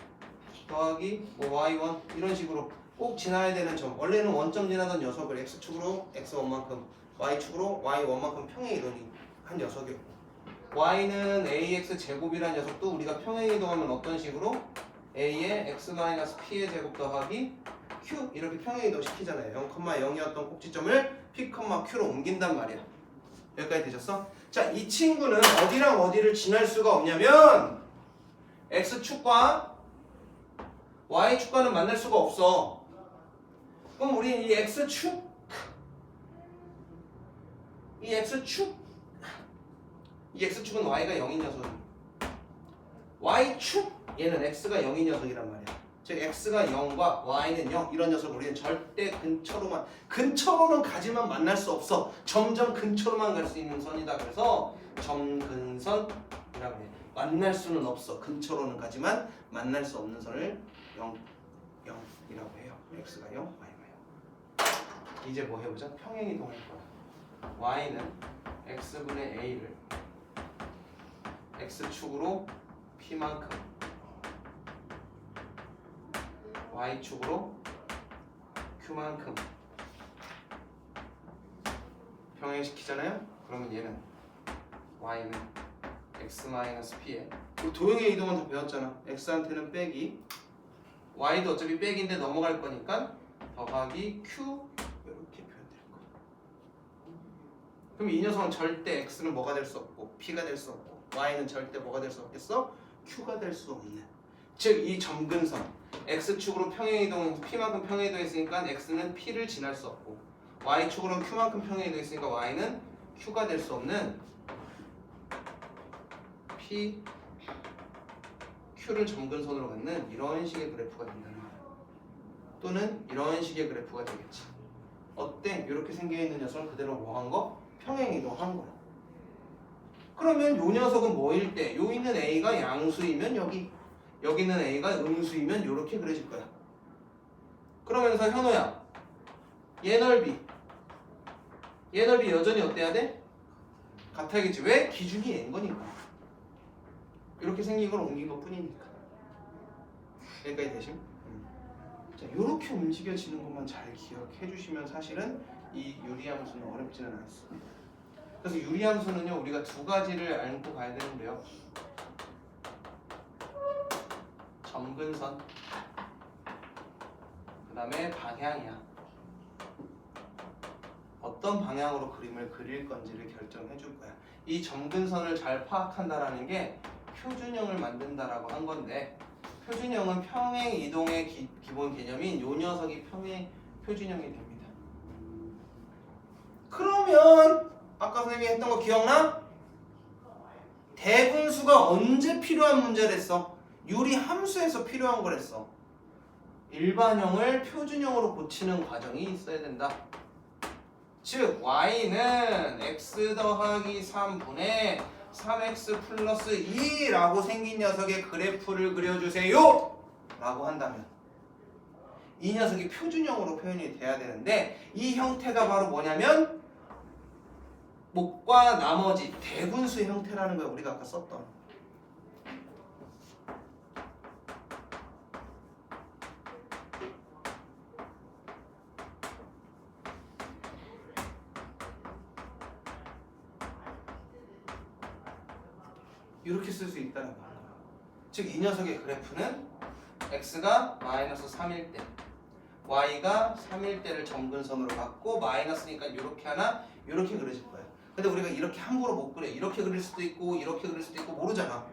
더하기 y1 이런 식으로 꼭 지나야 되는 점. 원래는 원점 지나던 녀석을 x축으로 x1만큼 y축으로 y1만큼 평행이동한 녀석이었고 y는 ax 제곱이라는 녀석도 우리가 평행이동하면 어떤 식으로? a에 x-p의 제곱 더하기 q 이렇게 평행이동 시키잖아요. 0,0이었던 꼭지점을 p, q로 옮긴단 말이야. 여기까지 되셨어? 자, 이 친구는 어디랑 어디를 지날 수가 없냐면 x축과 y축과는 만날 수가 없어. 그럼 우리는 이 x축 이 x축은 y가 0인 녀석이고 y축 얘는 x가 0인 녀석이란 말이야. 즉 x가 0과 y는 0 이런 녀석을 우리는 절대 근처로는 가지만 만날 수 없어. 점점 근처로만 갈 수 있는 선이다. 그래서 점근선이라고 해. 만날 수는 없어. 근처로는 가지만 만날 수 없는 선을 0, 0이라고 해요. x가 0, y가 0. 이제 뭐 해보자. 평행이동할 거야. y는 x분의 a를 x축으로 p만큼 y축으로 q만큼 병행시키잖아요. 그러면 얘는 y는 x-p에 우리 도형의 이동은 다 배웠잖아. x한테는 빼기 y도 어차피 빼기인데 넘어갈 거니까 더하기 q 이렇게 표현될 거야. 그럼 이 녀석은 절대 x는 뭐가 될 수 없고 p가 될 수 없고 y는 절대 뭐가 될 수 없겠어? q가 될 수 없는. 즉 이 점근선 x축으로 평행이동 p만큼 평행이동했으니까 x는 p를 지날 수 없고 y축으로는 q만큼 평행이동했으니까 y는 q가 될 수 없는 p q를 점근선으로 갖는 이런 식의 그래프가 된다는 거야. 또는 이런 식의 그래프가 되겠지. 어때? 이렇게 생겨있는 녀석은 그대로 뭐 한 거? 평행이동한 거야. 그러면 요 녀석은 뭐일 때? 요 있는 a가 양수이면 여기 있는 a가 음수이면 이렇게 그려질 거야. 그러면서 현호야 얘 넓이 여전히 어때야 돼? 같아야겠지. 왜? 기준이 n인 거니까. 이렇게 생긴 걸 옮긴 것 뿐이니까. 여기까지 되심? 자, 이렇게 움직여지는 것만 잘 기억해 주시면 사실은 이 유리함수는 어렵지는 않습니다. 그래서 유리함수는요 우리가 두 가지를 알고 가야 되는데요. 점근선, 그 다음에 방향이야. 어떤 방향으로 그림을 그릴 건지를 결정해 줄 거야. 이 점근선을 잘 파악한다라는 게 표준형을 만든다라고 한 건데, 표준형은 평행 이동의 기본 개념인 요 녀석이 표준형이 됩니다. 그러면 아까 선생님이 했던 거 기억나? 대분수가 언제 필요한 문제랬어? 유리 함수에서 필요한 거랬어. 일반형을 표준형으로 고치는 과정이 있어야 된다. 즉 y는 x 더하기 3분의 3x 플러스 2라고 생긴 녀석의 그래프를 그려주세요 라고 한다면 이 녀석이 표준형으로 표현이 돼야 되는데, 이 형태가 바로 뭐냐면 목과 나머지 대분수 형태라는 거야. 우리가 아까 썼던. 이렇게 쓸 수 있다는 거야. 즉 이 녀석의 그래프는 x가 마이너스 3일 때 y가 3일 때를 점근선으로 갖고 마이너스니까 이렇게 하나 이렇게 그려질 거야. 근데 우리가 이렇게 함부로 못 그려. 이렇게 그릴 수도 있고 이렇게 그릴 수도 있고 모르잖아.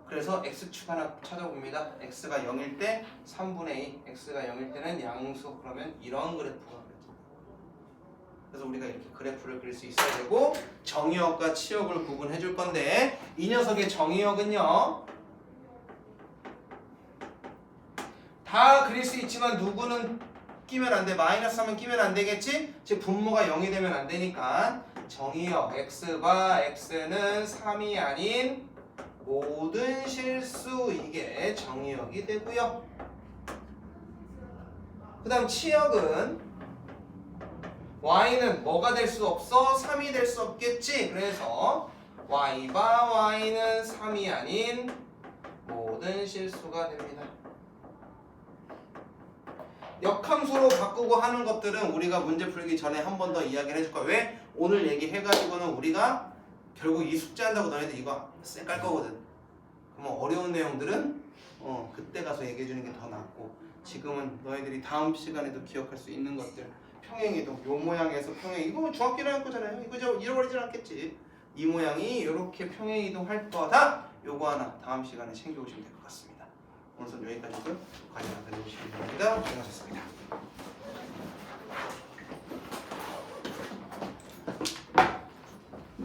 그래서 x축 하나 찾아봅니다. x가 0일 때 3분의 2, x가 0일 때는 양수. 그러면 이런 그래프가 그려져요. 그래서 우리가 이렇게 그래프를 그릴 수 있어야 되고, 정의역과 치역을 구분해 줄 건데, 이 녀석의 정의역은요 다 그릴 수 있지만 누구는 끼면 안 돼. 마이너스 하면 끼면 안 되겠지? 즉 분모가 0이 되면 안 되니까 정의역 x바 x는 3이 아닌 모든 실수, 이게 정의역이 되고요. 그 다음 치역은 y는 뭐가 될 수 없어? 3이 될 수 없겠지? 그래서 y바 y는 3이 아닌 모든 실수가 됩니다. 역함수로 바꾸고 하는 것들은 우리가 문제 풀기 전에 한 번 더 이야기를 해줄 거야. 왜? 오늘 얘기해가지고는 우리가 결국 이 숙제한다고 너네들 이거 쌩 깔 거거든. 그러면 어려운 내용들은 그때 가서 얘기해주는 게 더 낫고, 지금은 너희들이 다음 시간에도 기억할 수 있는 것들, 평행이동, 요 모양에서 이거 중학교라는 거잖아요. 이거 저 잃어버리진 않겠지. 이 모양이 이렇게 평행이동 할 거다. 요거 하나 다음 시간에 챙겨오시면 될 것 같습니다. 오늘 수업 여기까지고요. 과제 안 가져오시면 됩니다. 수고하셨습니다.